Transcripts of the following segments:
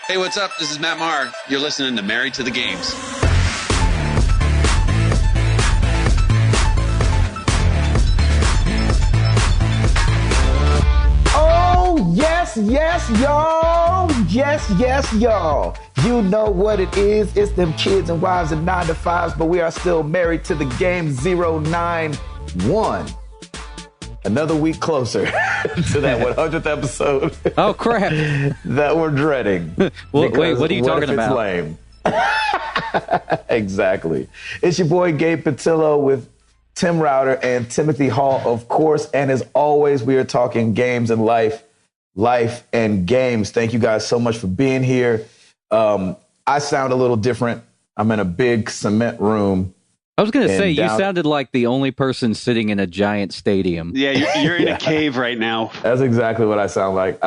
Hey, what's up? This is Matt Maher. You're listening to Married to the Games. Oh, yes, y'all. Yes, y'all. You know what it is. It's them kids and wives and 9 to 5s, but we are still married to the game 091. Another week closer to that 100th episode. Oh, crap. That we're dreading. Well, wait, what are you talking about? Lame. Exactly. It's your boy Gabe Patillo with Tim Router and Timothy Hall, of course. And as always, we are talking games and life and games. Thank you guys so much for being here. I sound a little different. I'm in a big cement room. I was going to say, you sounded like the only person sitting in a giant stadium. Yeah, you're in a cave right now. That's exactly what I sound like.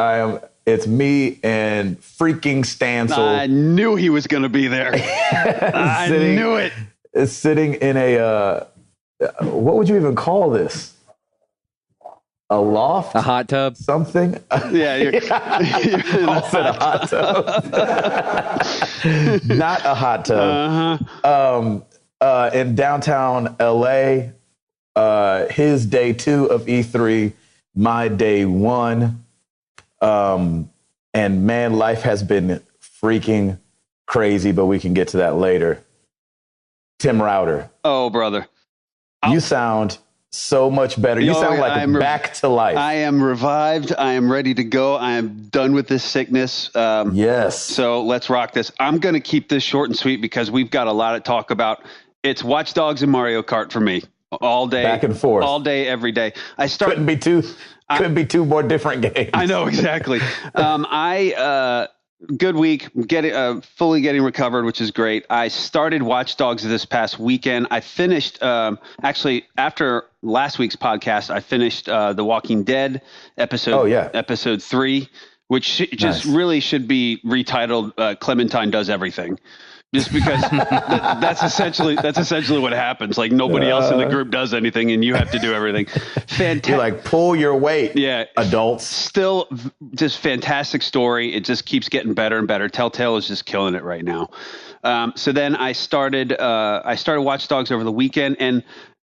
It's me and freaking Stancil. I knew he was going to be there. I knew it. It's sitting in a, what would you even call this? A loft? A hot tub? Something? Yeah, you're in a hot tub. Not a hot tub. Uh-huh. In downtown LA, his day 2 of E3, my day 1. And man, life has been freaking crazy, but we can get to that later. Tim Router. Oh, brother. You sound so much better. You sound like back to life. I am revived. I am ready to go. I am done with this sickness. Yes. So let's rock this. I'm going to keep this short and sweet because we've got a lot to talk about. It's Watch Dogs and Mario Kart for me all day, back and forth, all day, every day. Couldn't be two more different games. I know exactly. Good week, fully getting recovered, which is great. I started Watch Dogs this past weekend. I finished actually after last week's podcast. I finished The Walking Dead episode 3, which just really should be retitled Clementine Does Everything. Just because that's essentially what happens. Like nobody else in the group does anything, and you have to do everything. Fantastic. You're like, pull your weight, adults. Still, just fantastic story. It just keeps getting better and better. Telltale is just killing it right now. So then I started Watch Dogs over the weekend, and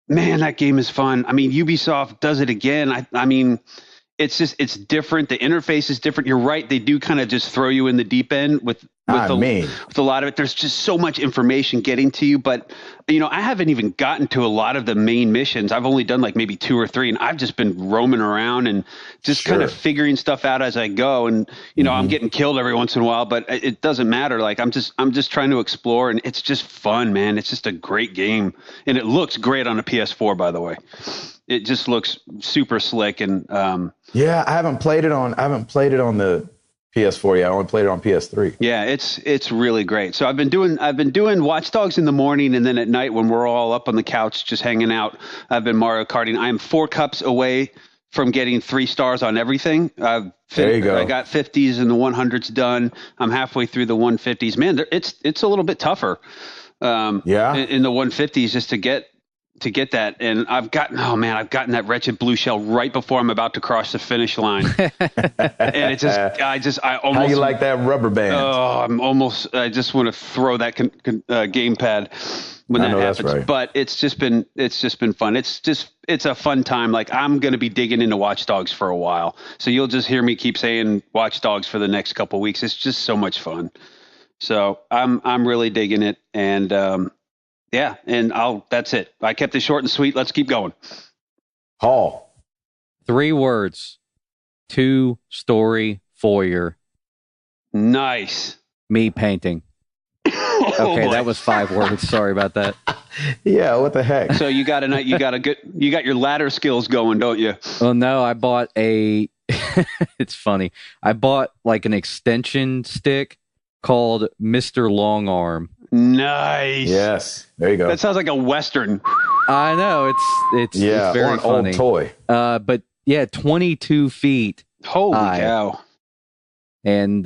man, that game is fun. I mean, Ubisoft does it again. I mean. It's different. The interface is different. You're right. They do kind of just throw you in the deep end with a lot of it. There's just so much information getting to you. But, I haven't even gotten to a lot of the main missions. I've only done like maybe 2 or 3, and I've just been roaming around and just kind of figuring stuff out as I go. And, I'm getting killed every once in a while, but it doesn't matter. Like I'm just trying to explore, and it's just fun, man. It's just a great game. And it looks great on a PS4, by the way. It just looks super slick and I haven't played it on the PS4 yet. I only played it on PS3. Yeah, it's really great. So I've been doing Watch Dogs in the morning, and then at night when we're all up on the couch just hanging out, I've been Mario Karting. I am 4 cups away from getting 3 stars on everything. There you go. I got 50s and the 100s done. I'm halfway through the 150s. Man, it's a little bit tougher. In the 150s just to get that, and I've gotten that wretched blue shell right before I'm about to cross the finish line, and I almost. How you like that rubber band? Oh, I just want to throw that gamepad when that happens. That's right. But it's just been fun. It's a fun time. Like I'm going to be digging into Watch Dogs for a while, so you'll just hear me keep saying Watch Dogs for the next couple of weeks. It's just so much fun. So I'm really digging it, and. Yeah, and that's it. I kept it short and sweet. Let's keep going. Hall. 3 words. 2-story foyer. Nice. Me painting. Okay, that was 5 words. Sorry about that. Yeah, what the heck? So you got your ladder skills going, don't you? Well, no, I bought it's funny. I bought like an extension stick called Mr. Longarm. Nice. Yes. There you go. That sounds like a Western. I know. It's very or an funny. Old toy. But yeah, 22 feet. Holy high. Cow. And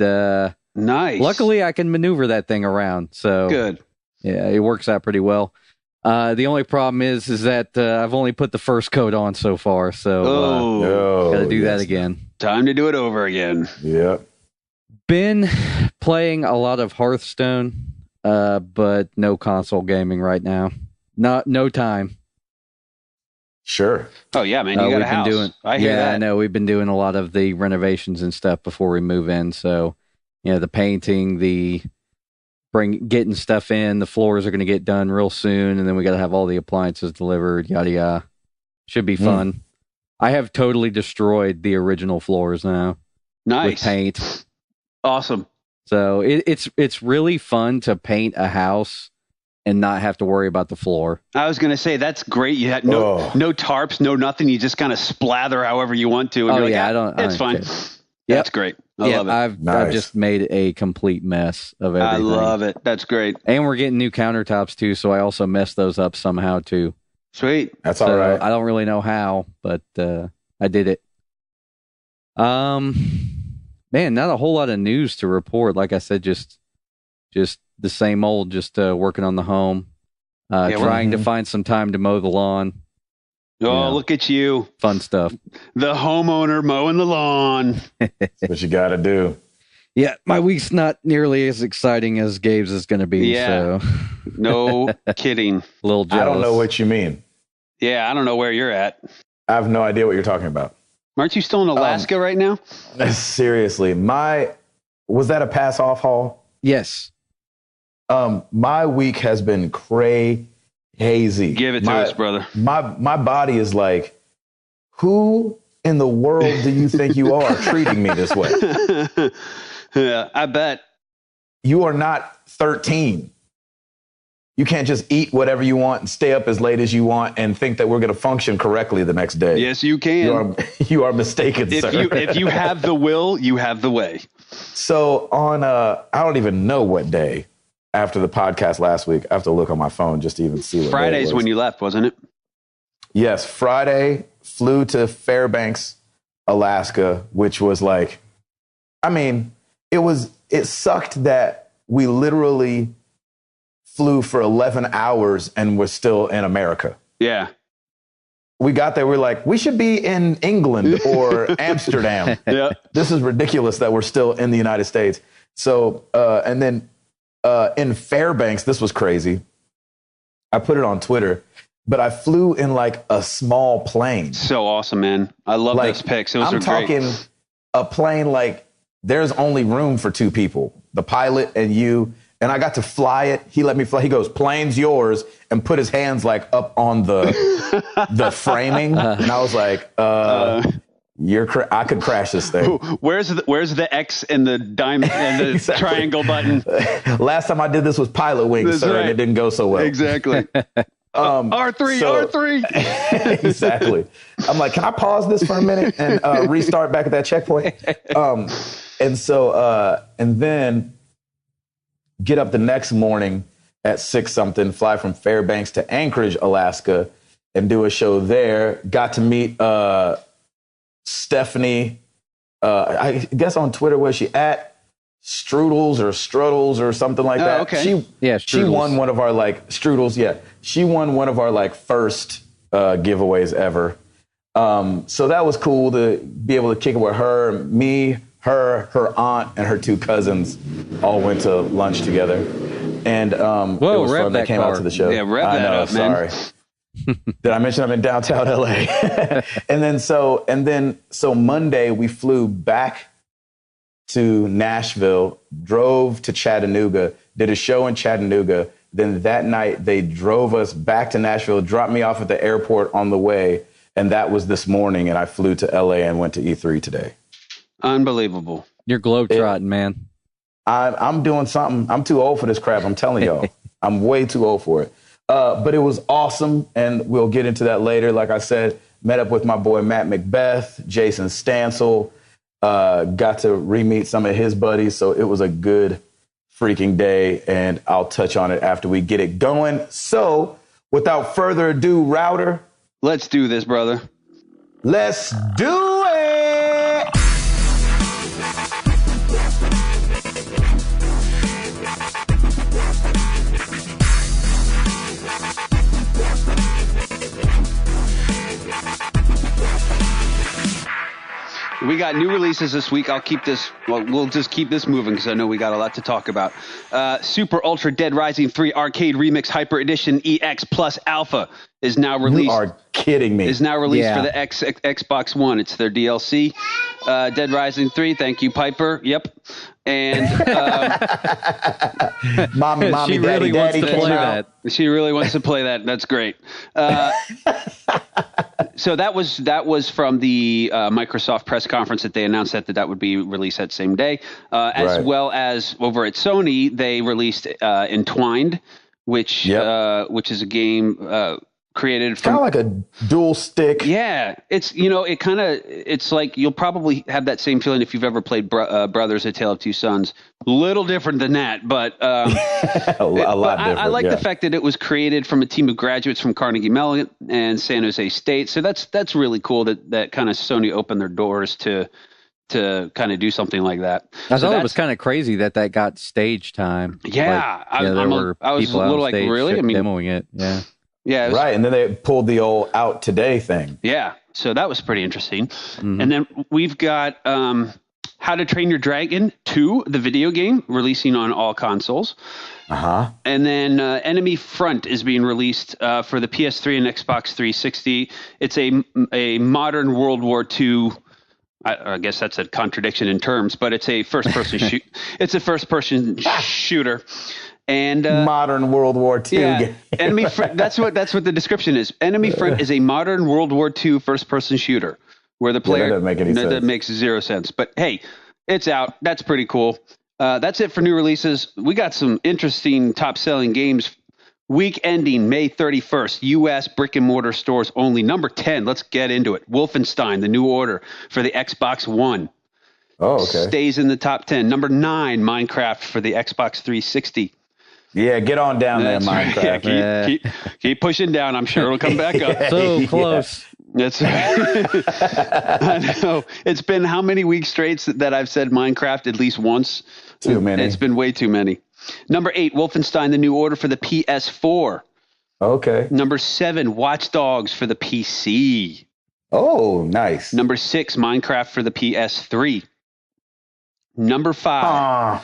nice. Luckily, I can maneuver that thing around. So good. Yeah, it works out pretty well. The only problem is that I've only put the first coat on so far. So got to do that again. Time to do it over again. Yep. Been Playing a lot of Hearthstone, but no console gaming right now. No time. Sure. Oh yeah, man, you got a house. I hear that. I know. We've been doing a lot of the renovations and stuff before we move in. So, the painting, getting stuff in. The floors are going to get done real soon, and then we got to have all the appliances delivered. Yada yada. Should be fun. I have totally destroyed the original floors now. Nice. With paint. Awesome. So it's really fun to paint a house and not have to worry about the floor. I was going to say, that's great. You had no tarps, no nothing. You just kind of splather however you want to. And it's fine. Yep. That's great. I love it. I've just made a complete mess of everything. I love it. That's great. And we're getting new countertops too, so I also messed those up somehow too. Sweet. That's all right. I don't really know how, but I did it. Man, not a whole lot of news to report. Like I said, just the same old, just working on the home, trying to find some time to mow the lawn. Oh, look at you. Fun stuff. The homeowner mowing the lawn. That's what you got to do. Yeah, my week's not nearly as exciting as Gabe's is going to be. Yeah. So. No kidding. A little jealous. I don't know what you mean. Yeah, I don't know where you're at. I have no idea what you're talking about. Aren't you still in Alaska right now? Seriously. Was that a pass off haul? Yes. My week has been hazy. Give it to us, brother. My body is like, who in the world do you think you are treating me this way? Yeah, I bet. You are not 13. You can't just eat whatever you want and stay up as late as you want and think that we're going to function correctly the next day. Yes, you can. You are mistaken, sir. If you have the will, you have the way. So on, I don't even know what day after the podcast last week. I have to look on my phone just to even see what Friday's day it was. when you left, wasn't it? Yes, Friday, flew to Fairbanks, Alaska, which was like, it sucked that we literally flew for 11 hours and we're still in America. Yeah. We got there, we're like, we should be in England or Amsterdam. Yeah. This is ridiculous that we're still in the United States. So, and then in Fairbanks, this was crazy. I put it on Twitter, but I flew in like a small plane. So awesome, man. I love those pics. Those I'm talking a plane like there's only room for two people, the pilot and you. And I got to fly it. He let me fly. He goes, plane's yours, and put his hands like up on the framing. And I was like, I could crash this thing. Where's the X and the diamond and the exactly. Triangle button? Last time I did this was Pilot Wings, sir, and it didn't go so well. Exactly. R3. Exactly. I'm like, can I pause this for a minute and restart back at that checkpoint? And then get up the next morning at 6-something, fly from Fairbanks to Anchorage, Alaska, and do a show there. Got to meet Stephanie. I guess on Twitter, was she at Strudels or something like that? Okay. She won one of our Strudels. Yeah, she won one of our first giveaways ever. So that was cool to be able to kick it with her, me, her aunt, and her two cousins all went to lunch together. And it was fun. They came out to the show. Yeah, rev that up, man. Sorry. Did I mention I'm in downtown LA? So Monday we flew back to Nashville, drove to Chattanooga, did a show in Chattanooga. Then that night they drove us back to Nashville, dropped me off at the airport on the way. And that was this morning. And I flew to LA and went to E3 today. Unbelievable. You're globetrotting, man. I'm doing something. I'm too old for this crap. I'm telling y'all. I'm way too old for it. But it was awesome. And we'll get into that later. Like I said, met up with my boy Matt Macbeth, Jason Stansel, got to re-meet some of his buddies. So it was a good freaking day. And I'll touch on it after we get it going. So without further ado, Router. Let's do this, brother. Let's do it. we got new releases this week. We'll just keep this moving because I know we got a lot to talk about. Super Ultra Dead Rising 3 Arcade Remix Hyper Edition EX Plus Alpha is now released. You are kidding me. Is now released for the Xbox One. It's their DLC. Dead Rising 3. Thank you, Piper. Yep. And mommy, She really wants to play that. she really wants to play that. That's great. So that was from the Microsoft press conference that they announced that would be released that same day, as well as over at Sony they released Entwined, which is a game created from kind of like a dual stick. Yeah, it's it's like you'll probably have that same feeling if you've ever played Brothers: A Tale of Two Sons. Little different than that, but a lot different. I like the fact that it was created from a team of graduates from Carnegie Mellon and San Jose State. So that's really cool that kind of Sony opened their doors to kind of do something like that. I thought it was kind of crazy that got stage time. Yeah, I was a little like, really? I mean, demoing it. Yeah. Yeah. Right. And then they pulled the old out today thing. Yeah. So that was pretty interesting. Mm-hmm. And then we've got How to Train Your Dragon 2, the video game, releasing on all consoles. Uh-huh. And then Enemy Front is being released for the PS3 and Xbox 360. It's a modern World War II. I guess that's a contradiction in terms, but it's a first-person It's a first-person shooter. And modern World War II game. Enemy Front. That's what the description is. Enemy Front is a modern World War II first-person shooter where the player that doesn't make any sense. That makes zero sense. But hey, it's out. That's pretty cool. That's it for new releases. We got some interesting top-selling games. Week ending May 31st, U.S. brick and mortar stores only. Number 10. Let's get into it. Wolfenstein: The New Order for the Xbox One. Oh, okay. Stays in the top 10. Number 9, Minecraft for the Xbox 360. Yeah, get on down there, Minecraft. Right. Keep pushing down. I'm sure it'll come back up. So close. That's right. I know. It's been how many weeks straight that I've said Minecraft at least once? Too many. It's been way too many. Number 8, Wolfenstein: The New Order for the PS4. Okay. Number 7, Watch Dogs for the PC. Oh, nice. Number 6, Minecraft for the PS3. Number 5,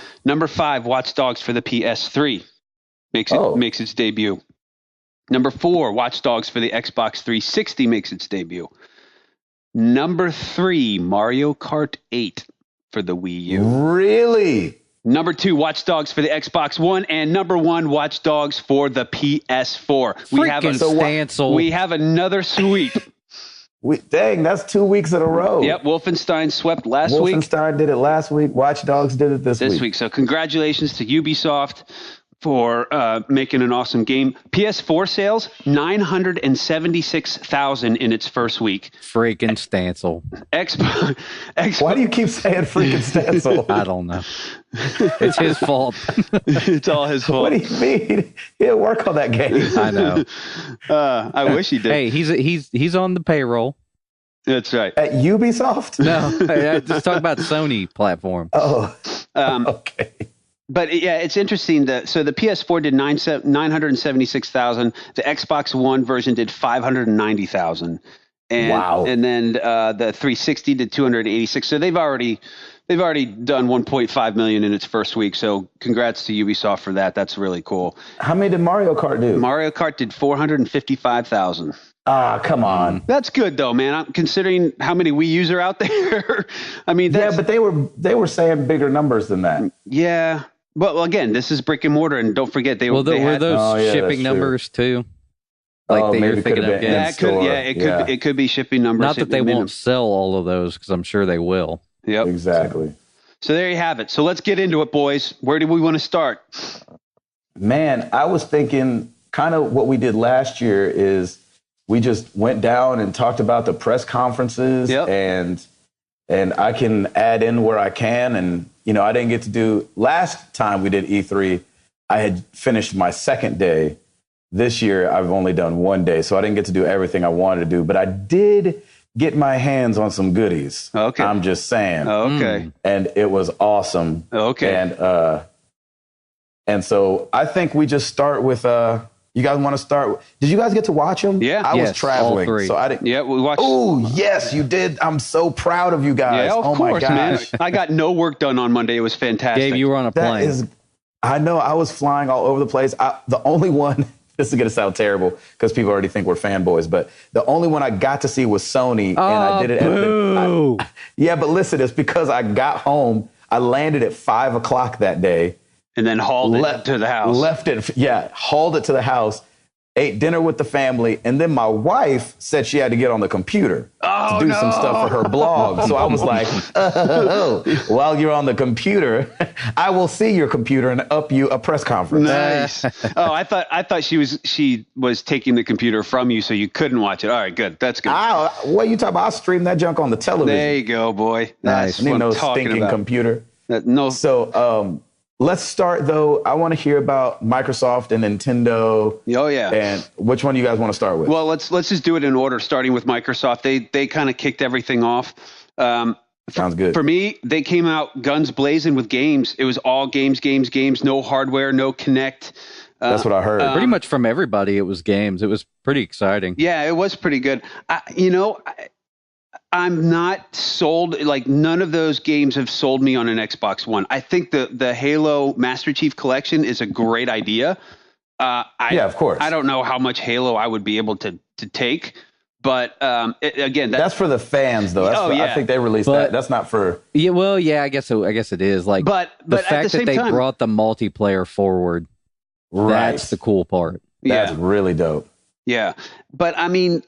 Watch Dogs for the PS3. Makes its debut. Number 4, Watch Dogs for the Xbox 360 makes its debut. Number 3, Mario Kart 8 for the Wii U. Really? Number 2, Watch Dogs for the Xbox One, and number 1, Watch Dogs for the PS4. We have another sweep. Dang, that's 2 weeks in a row. Yep, Wolfenstein swept last week. Wolfenstein did it last week. Watch Dogs did it this week. So congratulations to Ubisoft for making an awesome game. PS4 sales, 976,000 in its first week. Freaking Stancil. Xbox. Why do you keep saying freaking Stancil? I don't know. It's his fault. It's all his fault. What do you mean? He'll work on that game. I know. I wish he did. Hey, he's on the payroll. That's right. At Ubisoft? No, just talk about Sony platform. Oh, okay. But yeah, it's interesting so the PS4 did 976,000. The Xbox One version did 590,000. Wow. And then the 360 did 286. So they've already done 1.5 million in its first week. So congrats to Ubisoft for that. That's really cool. How many did Mario Kart do? Mario Kart did 455,000. Ah, come on. That's good though, man. I'm considering how many Wii U's are out there. I mean, but they were saying bigger numbers than that. Yeah. Well, again, this is brick and mortar, and don't forget were those shipping numbers too? Like they were thinking of. It could be shipping numbers. Not that they won't sell all of those, because I'm sure they will. Yep, exactly. So there you have it. So let's get into it, boys. Where do we want to start? Man, I was thinking kind of what we did last year is we just went down and talked about the press conferences, and I can add in where I can. And, I didn't get to do last time we did E3. I had finished my second day. This year, I've only done one day, so I didn't get to do everything I wanted to do. But I did get my hands on some goodies. Okay. I'm just saying. Okay. And it was awesome. Okay. And so I think we just start with You guys want to start? Did you guys get to watch them? Yeah. I was traveling, all three. so I didn't. Yeah, we watched. Oh, yes, you did. I'm so proud of you guys. Yeah, of course, my man. gosh. I got no work done on Monday. It was fantastic. Gabe, you were on a That plane. is, I know. I was flying all over the place. The only one, this is going to sound terrible because people already think we're fanboys, but the only one I got to see was Sony, and I did it at yeah, but listen, it's because I got home. I landed at 5 o'clock that day. And then hauled it to the house. Hauled it to the house, ate dinner with the family, and then my wife said she had to get on the computer to do some stuff for her blog. So I was like, while you're on the computer, I will see your computer and up you a press conference. Nice. Oh, I thought she was taking the computer from you so you couldn't watch it. All right, good. That's good. What you talking about? I'll stream that junk on the television. There you go, boy. That's Need what no I'm talking stinking about. computer. No. So let's start, though. I want to hear about Microsoft and Nintendo. Oh, yeah. And which one do you guys want to start with? Well, let's just do it in order, starting with Microsoft. They kind of kicked everything off. Sounds good. For me, they came out guns blazing with games. It was all games, no hardware, no Kinect. That's what I heard. Pretty much from everybody, it was games. It was pretty exciting. Yeah, it was pretty good. I'm not sold. Like, none of those games have sold me on an Xbox One. I think the Halo Master Chief Collection is a great idea. Yeah, of course. I don't know how much Halo I would be able to take, but again, that's for the fans, though. I think they released that. That's not for. Yeah, well, yeah, I guess it is. Like, but the at fact the same that they time, brought the multiplayer forward, that's the cool part. That's really dope. Yeah, but I mean,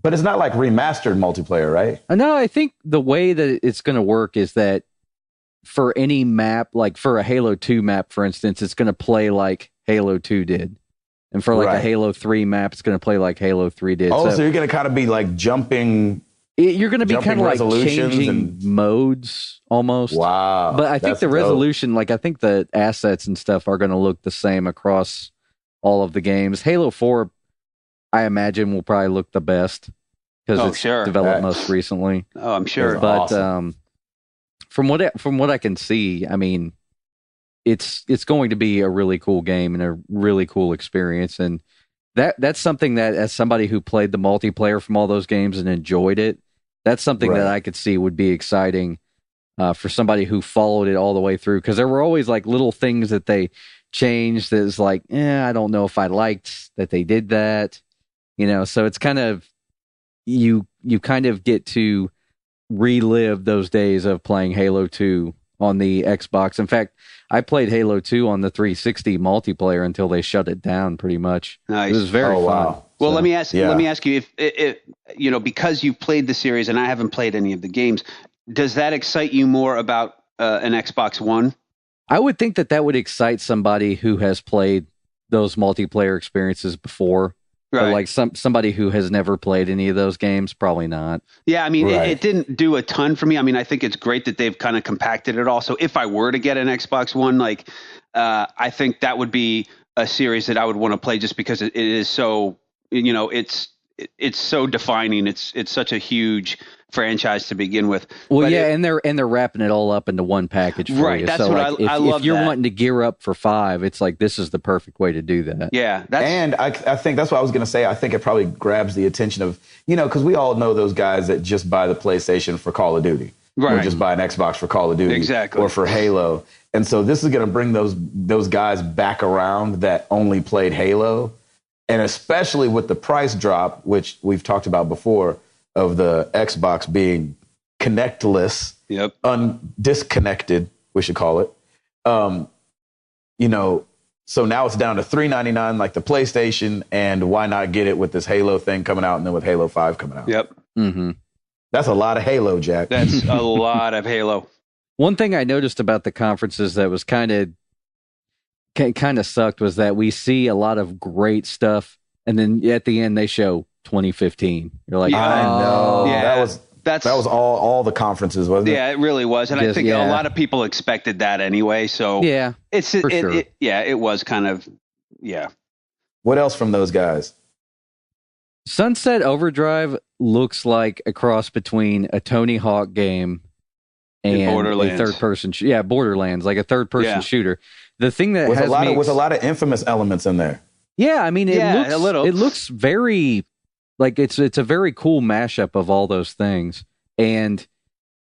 but it's not like remastered multiplayer, right? No, I think the way that it's going to work is that for any map, like for a Halo 2 map, for instance, it's going to play like Halo 2 did. And for like a Halo 3 map, it's going to play like Halo 3 did. Oh, so you're going to kind of be like jumping. You're going to be kind of like changing and modes almost. Wow. But I think the resolution, like I think the assets and stuff are going to look the same across all of the games. Halo 4, I imagine, will probably look the best because it's developed most recently. Oh, I'm sure. But awesome. from what I can see, I mean, it's going to be a really cool game and a really cool experience, and that's something that, as somebody who played the multiplayer from all those games and enjoyed it, that's something that I could see would be exciting for somebody who followed it all the way through, because there were always like little things that they changed that's like, I don't know if I liked that they did that, so it's kind of you kind of get to relive those days of playing Halo 2 on the Xbox. In fact, I played Halo 2 on the 360 multiplayer until they shut it down pretty much. Nice. It was very fun. Wow. Well, let me ask you if because you've played the series and I haven't played any of the games, does that excite you more about an Xbox One? I would think that would excite somebody who has played those multiplayer experiences before. Right. But like somebody who has never played any of those games, probably not. Yeah, I mean, it didn't do a ton for me. I mean, I think it's great that they've kind of compacted it all. So if I were to get an Xbox One, like, I think that would be a series that I would want to play just because it is so, it's so defining. It's such a huge franchise to begin with. Well, but and they're wrapping it all up into one package for you. That's so what like, I love. If you're wanting to gear up for 5, it's like this is the perfect way to do that. Yeah, and I think that's what I was going to say. I think it probably grabs the attention of because we all know those guys that just buy the PlayStation for Call of Duty, or just buy an Xbox for Call of Duty, exactly, or for Halo. And so this is going to bring those guys back around that only played Halo, and especially with the price drop, which we've talked about before, of the Xbox being connectless, disconnected, we should call it. So now it's down to $399 like the PlayStation, and why not get it with this Halo thing coming out and then with Halo 5 coming out? Yep. Mm-hmm. That's a lot of Halo, Jack. That's a lot of Halo. One thing I noticed about the conferences that was kind of sucked was that we see a lot of great stuff, and then at the end they show 2015. You're like, I know. Yeah, that was all the conferences, wasn't it? Yeah, it really was, and I think a lot of people expected that anyway. So yeah, it was kind of What else from those guys? Sunset Overdrive looks like a cross between a Tony Hawk game and a third-person. Borderlands, like a third-person shooter. The thing that with a lot of Infamous elements in there. Yeah, I mean, a little. It looks very like it's a very cool mashup of all those things. And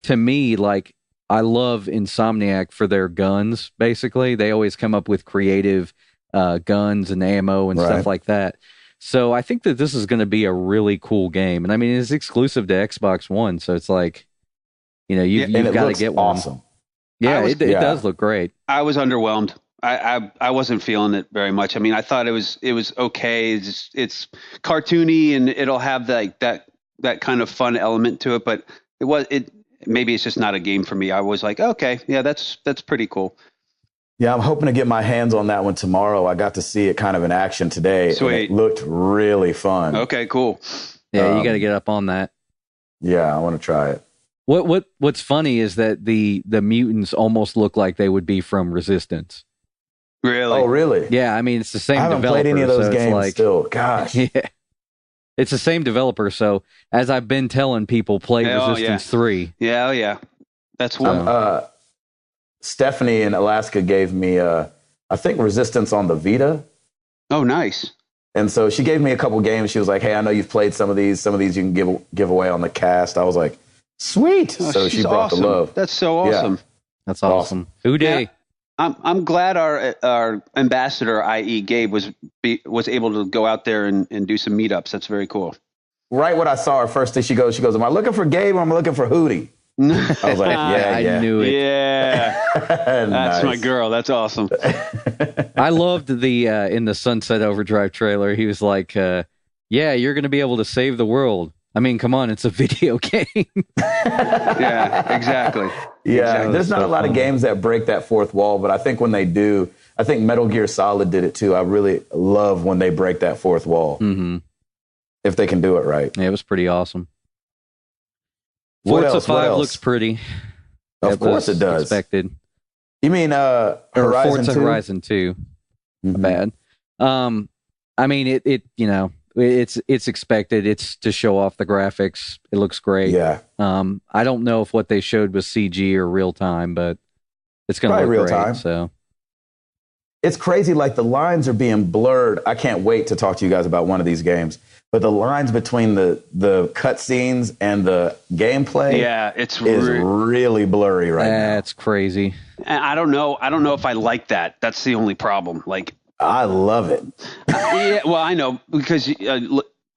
to me, like, I love Insomniac for their guns. Basically, they always come up with creative guns and ammo and stuff like that. So I think that this is going to be a really cool game. And I mean, it's exclusive to Xbox One, so it's like, you've got to get one. Awesome. Yeah, it does look great. I was underwhelmed. I wasn't feeling it very much. I mean, I thought it was okay. It's cartoony and it'll have that kind of fun element to it, but maybe it's just not a game for me. I was like, okay, yeah, that's pretty cool. Yeah, I'm hoping to get my hands on that one tomorrow. I got to see it kind of in action today. Sweet. And it looked really fun. Okay, cool. Yeah, you got to get up on that. Yeah, I want to try it. What's funny is that the mutants almost look like they would be from Resistance. Really? Oh, really? Yeah, I mean, it's the same I haven't developer. played any of those so games still. Gosh. Yeah. It's the same developer, so as I've been telling people, play Resistance 3. Yeah, oh yeah. That's one. Stephanie in Alaska gave me, I think, Resistance on the Vita. Oh, nice. And so she gave me a couple games. She was like, hey, I know you've played some of these. Some of these you can give away on the cast. I was like, sweet. Oh, so she brought awesome. the love. That's so awesome. Yeah. That's awesome. Who day? Yeah. I'm glad our ambassador, i.e. Gabe, was able to go out there and do some meetups. That's very cool. Right when I saw her, first thing she goes, am I looking for Gabe or am I looking for Hootie? I was like, yeah. I knew it. Yeah. That's Nice. my girl. That's awesome. I loved the in the Sunset Overdrive trailer. He was like, yeah, you're going to be able to save the world. I mean, come on, it's a video game. Yeah, exactly. Yeah, Exactly. there's not a lot of games that break that fourth wall, but I think when they do, I think Metal Gear Solid did it too. I really love when they break that fourth wall. Mm-hmm. If they can do it right. Yeah, it was pretty awesome. What Forza else? What 5 else? looks pretty. Of course it does. Expected. You mean Or Horizon Forza 2? Horizon 2. Mhm. Bad. I mean, it's expected. It's to show off the graphics. It looks great. Yeah. I don't know if what they showed was CG or real time, but it's going to look Probably real great. time. So It's crazy. Like the lines are being blurred. I can't wait to talk to you guys about one of these games. But the lines between the cutscenes and the gameplay it's is really blurry right now. that's crazy. I don't know if I like that. That's the only problem. Like, I love it. yeah, well, I know because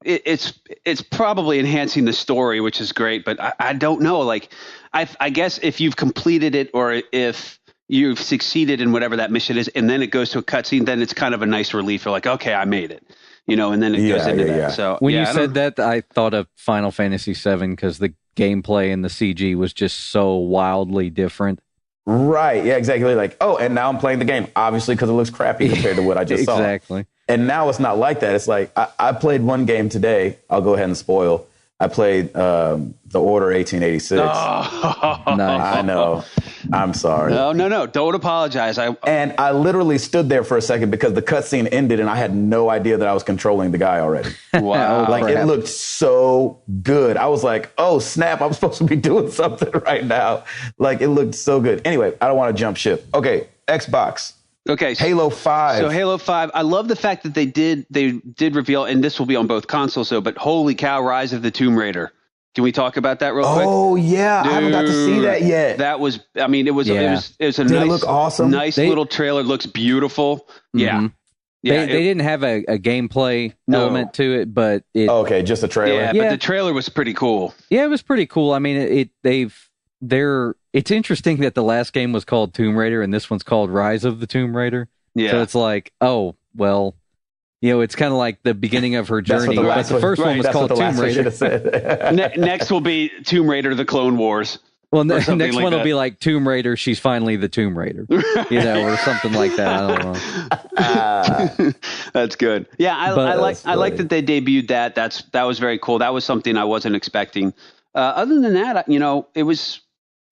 it's probably enhancing the story, which is great. But I don't know. Like, I guess if you've completed it or if you've succeeded in whatever that mission is, and then it goes to a cutscene, then it's kind of a nice relief. You're like, okay, I made it. And then it goes into that. Yeah. So When you said that, I thought of Final Fantasy VII because the gameplay and the CG was just so wildly different. Right. Yeah, exactly. Like, oh, and now I'm playing the game, obviously, because it looks crappy compared to what I just saw. Exactly. And now it's not like that. It's like, I played one game today. I'll go ahead and spoil. I played The Order 1886. Oh. Nice. I know. I'm sorry. No. Don't apologize. And I literally stood there for a second because the cutscene ended and I had no idea that I was controlling the guy already. Wow. Like, it looked so good. I was like, oh, snap, I'm supposed to be doing something right now. Like, it looked so good. Anyway, I don't want to jump ship. Okay, Xbox. Okay. Halo 5. So Halo 5, I love the fact that they did reveal, and this will be on both consoles, but holy cow, Rise of the Tomb Raider. Can we talk about that real quick? Oh, yeah. I haven't got to see that yet. That was, I mean, it was a Did nice, it look awesome? Nice little trailer. It looks beautiful. Yeah. Mm-hmm. Yeah. They didn't have a gameplay element to it, but it. Oh, okay, just a trailer. Yeah, but the trailer was pretty cool. Yeah, it was pretty cool. I mean, it's interesting that the last game was called Tomb Raider and this one's called Rise of the Tomb Raider. Yeah. So it's like, oh, well, it's kind of like the beginning of her journey. But the first one was called Tomb Raider. Next will be Tomb Raider: The Clone Wars. Well, the next one will be like Tomb Raider. She's finally the Tomb Raider, or something like that. I don't know. That's good. Yeah, I like that they debuted that. That was very cool. That was something I wasn't expecting. Other than that, it was.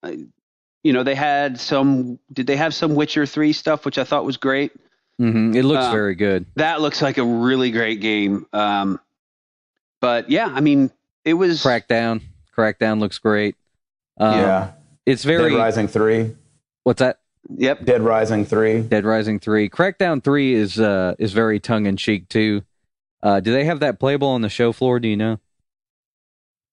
They had some. Did they have some Witcher 3 stuff, which I thought was great. Mm-hmm. It looks very good. That looks like a really great game. But yeah, I mean, it was Crackdown. Crackdown looks great. Yeah, it's very Dead Rising 3. What's that? Yep. Dead Rising 3. Dead Rising 3. Crackdown 3 is very tongue in cheek too. Do they have that playable on the show floor? Do you know?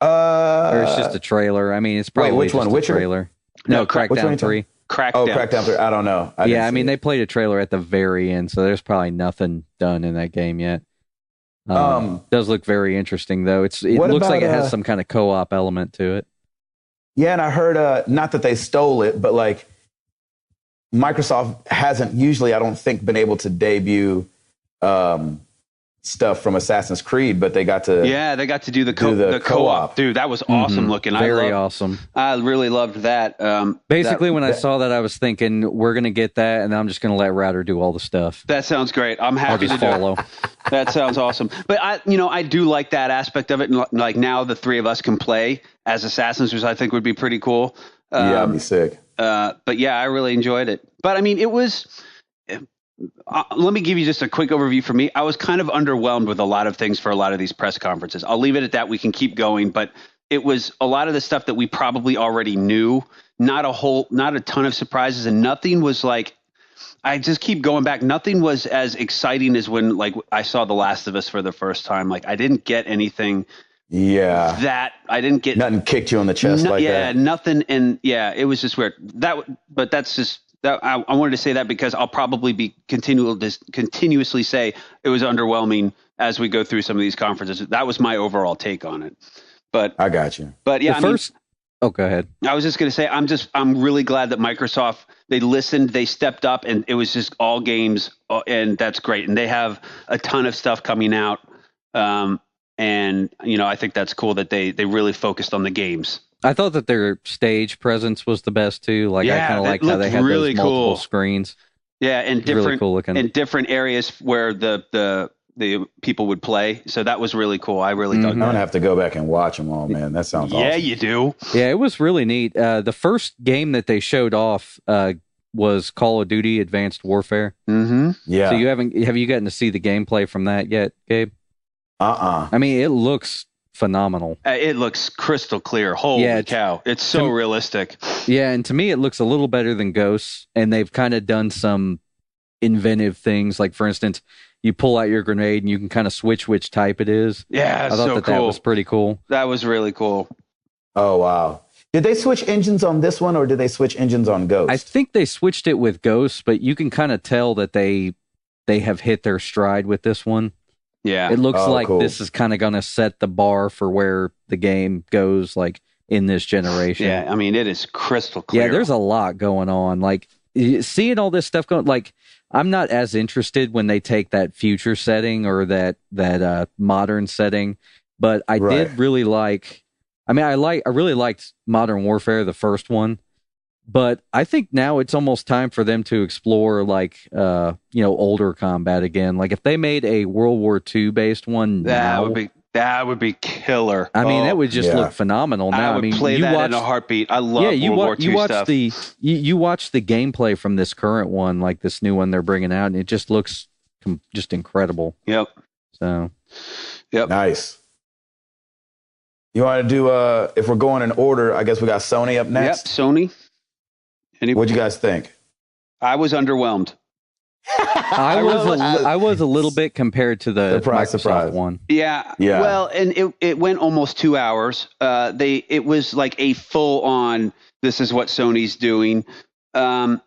Or it's just a trailer. I mean, it's probably which just one? a Witcher? trailer. No, Crackdown 3. Crackdown 3. I don't know. I mean, they played a trailer at the very end, so there's probably nothing done in that game yet. Does look very interesting though. It looks like it has some kind of co-op element to it. Yeah, and I heard not that they stole it, but like Microsoft hasn't usually, I don't think, been able to debut stuff from Assassin's Creed, but they got to do the co-op. Dude, that was awesome looking. Very awesome. I really loved that. Basically, when I saw that, I was thinking we're going to get that, and I'm just going to let Router do all the stuff. That sounds great. I'm happy to follow. That sounds awesome. But I do like that aspect of it. And like now the three of us can play as assassins, which I think would be pretty cool. Yeah, that'd be sick. But yeah, I really enjoyed it. But I mean, it was. Let me give you just a quick overview for me. I was kind of underwhelmed with a lot of things for a lot of these press conferences. I'll leave it at that. We can keep going, but it was a lot of the stuff that we probably already knew. Not a ton of surprises, and nothing was like. I just keep going back. Nothing was as exciting as when like I saw The Last of Us for the first time. Like I didn't get anything. Yeah. That I didn't get. Nothing kicked you on the chest like that. Yeah, nothing. And yeah, it was just weird. But that's just. I wanted to say that because I'll probably be continuously say it was underwhelming as we go through some of these conferences. That was my overall take on it. But I got you. But yeah, go ahead. I was just going to say I'm really glad that Microsoft, they listened, they stepped up, and it was just all games, and that's great. And they have a ton of stuff coming out, and I think that's cool that they really focused on the games. I thought that their stage presence was the best too. Like I kind of liked how they had really those multiple screens. Yeah, and different really cool looking. And different areas where the people would play. So that was really cool. I really dug that. I'm gonna have to go back and watch them all, man. That sounds awesome. Yeah, you do. Yeah, it was really neat. The first game that they showed off was Call of Duty Advanced Warfare. Mm-hmm. Yeah. So have you gotten to see the gameplay from that yet, Gabe? I mean, it looks phenomenal. It looks crystal clear. Holy cow. It's so realistic. Yeah, and to me, it looks a little better than Ghosts, and they've kind of done some inventive things. Like, for instance, you pull out your grenade, and you can kind of switch which type it is. Yeah, I thought that was pretty cool. That was really cool. Oh, wow. Did they switch engines on this one, or did they switch engines on Ghost? I think they switched it with Ghosts, but you can kind of tell that they have hit their stride with this one. Yeah. It looks like cool. This is kind of going to set the bar for where the game goes, like, in this generation. Yeah, I mean, it is crystal clear. Yeah, there's a lot going on. Like, seeing all this stuff going, like, I'm not as interested when they take that future setting or that modern setting, but I did really like, I mean, I really liked Modern Warfare, the first one. But I think now it's almost time for them to explore, like, older combat again. Like, if they made a World War II based one that would be killer. I mean, that would just look phenomenal now. I would play that in a heartbeat. I love World War II stuff. You watch the gameplay from this current one, like this new one they're bringing out, and it just looks just incredible. Yep. So. Yep. Nice. You want to do, if we're going in order, I guess we got Sony up next. Yep, Sony. What'd you guys think? I was underwhelmed. I was a little bit compared to the Microsoft one. Yeah. Well, and it went almost 2 hours. It was like a full on. This is what Sony's doing. I'm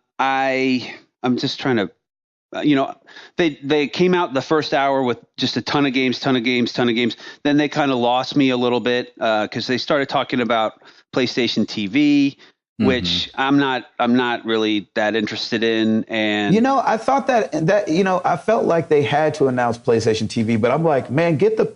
just trying to. They came out the first hour with just a ton of games. Then they kind of lost me a little bit because they started talking about PlayStation TV. Which I'm not really that interested in. And I thought that I felt like they had to announce PlayStation TV, but I'm like, man, get the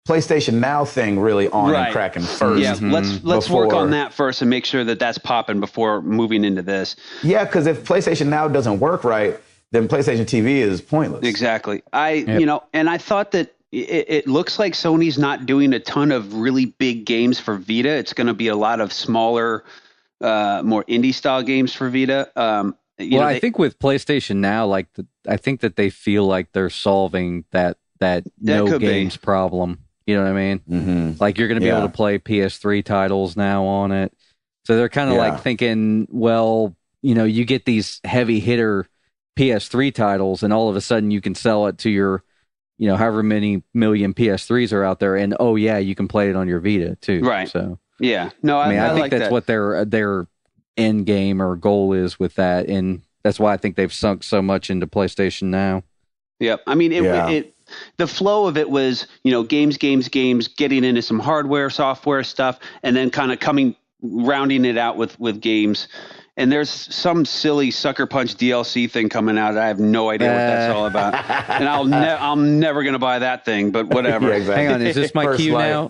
PlayStation Now thing really on and cracking first. Yeah, let's work on that first and make sure that that's popping before moving into this. Yeah, because if PlayStation Now doesn't work right, then PlayStation TV is pointless. Exactly. And I thought that it looks like Sony's not doing a ton of really big games for Vita. It's going to be a lot of smaller, more indie style games for Vita. I think with PlayStation Now, I think that they feel like they're solving that no games problem. You know what I mean? Mm-hmm. Like you're going to be able to play PS3 titles now on it. So they're kind of like thinking, well, you get these heavy hitter PS3 titles, and all of a sudden you can sell it to your, however many million PS3s are out there, and oh yeah, you can play it on your Vita too. Right. So yeah, no, I think like that's that. what their end game or goal is with that, and that's why I think they've sunk so much into PlayStation now. Yep. I mean, the flow of it was, games, getting into some hardware, software stuff, and then kind of rounding it out with games. And there's some silly Sucker Punch DLC thing coming out. I have no idea what that's all about. And I'm never going to buy that thing, but whatever. Yeah, exactly. Hang on, is this my cue now?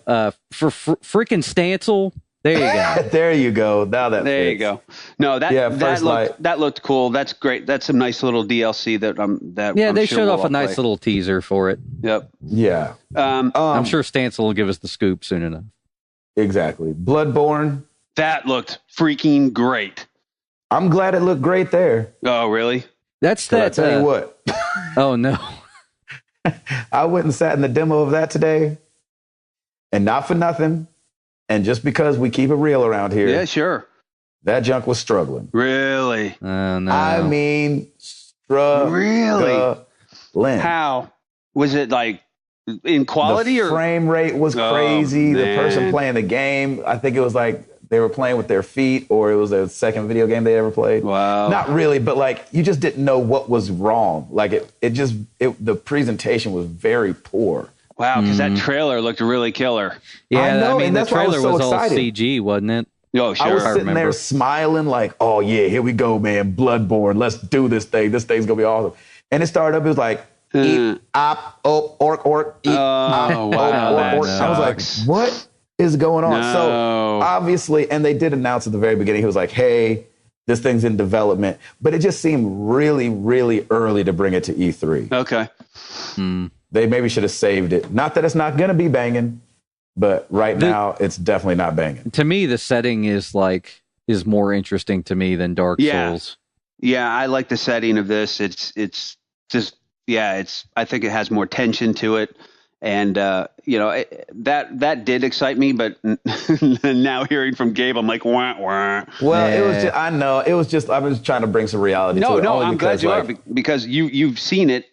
For freaking Stancil. There you go. There you go. Now that there fits. you go. No, that looked cool. That's great. That's some nice little DLC they showed off a nice little teaser for it. Yep. Yeah. I'm sure Stancil will give us the scoop soon enough. Exactly. Bloodborne. That looked freaking great. I'm glad it looked great there. Oh, really? That's Can that. I tell you what? Oh no. I went and sat in the demo of that today, and not for nothing, and just because we keep it real around here. Yeah, sure. That junk was struggling. Really? Oh no. I mean, struggling. Really? How? Was it like in quality the frame rate was crazy. The person playing the game, I think it was like they were playing with their feet, or it was their second video game they ever played. Wow. Not really, but like you just didn't know what was wrong. Like the presentation was very poor. Wow, because that trailer looked really killer. Yeah, I know, and the that's why I was trailer so was all excited. CG, wasn't it? Oh, sure. I was sitting there smiling like, oh yeah, here we go, man. Bloodborne, let's do this thing. This thing's gonna be awesome. And it started up, it was like, eep, op, op, orc, eep, op, wow, orc. I was like, what is going on? No. So obviously, and they did announce at the very beginning, he was like, hey, this thing's in development. But it just seemed really, really early to bring it to E3. Okay. They maybe should have saved it. Not that it's not gonna be banging, but right now it's definitely not banging. To me, the setting is more interesting to me than Dark Souls. Yeah, I like the setting of this. It's just I think it has more tension to it, and that did excite me. But now hearing from Gabe, I'm like, wah, wah. Well, it was just, I know it was just I was trying to bring some reality to it. No, I'm glad you are because you've seen it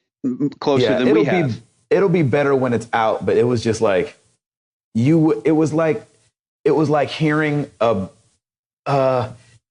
closer than we have. It'll be better when it's out, but it was just like it was like hearing it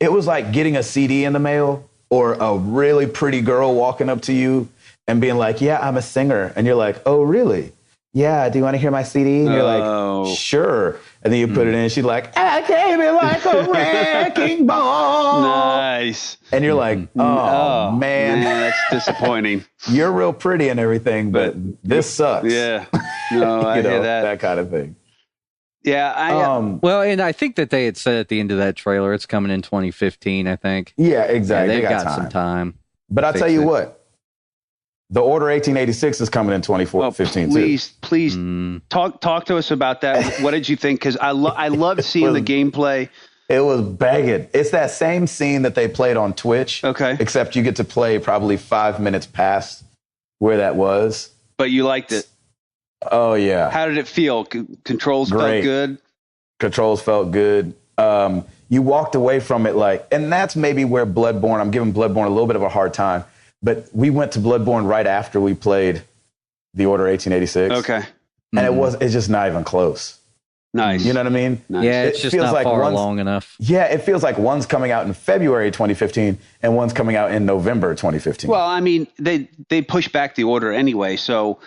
was like getting a CD in the mail or a really pretty girl walking up to you and being like, yeah, I'm a singer. And you're like, oh, really? Yeah, do you want to hear my CD? And you're like, sure. And then you put it in and she's like, I came in like a wrecking ball. Nice. And you're like, oh man, that's disappointing. You're real pretty and everything, but this sucks. Yeah. No, I hear that kind of thing. Yeah. Well, and I think that they had said at the end of that trailer, it's coming in 2015, I think. Yeah, exactly. Yeah, they've got some time. But I'll tell you what, the Order 1886 is coming in 2015 too. Please talk to us about that. What did you think? Because I loved seeing the gameplay. It was banging. It's that same scene that they played on Twitch. Okay. Except you get to play probably 5 minutes past where that was. But you liked it. Oh, yeah. How did it feel? Controls felt good? Controls felt good. You walked away from it like, and that's maybe where Bloodborne, I'm giving Bloodborne a little bit of a hard time, but we went to Bloodborne right after we played the Order 1886. Okay. And it's just not even close. Nice. You know what I mean? Nice. Yeah, it's just not far long enough. Yeah, it feels like one's coming out in February 2015 and one's coming out in November 2015. Well, I mean, they push back the order anyway, so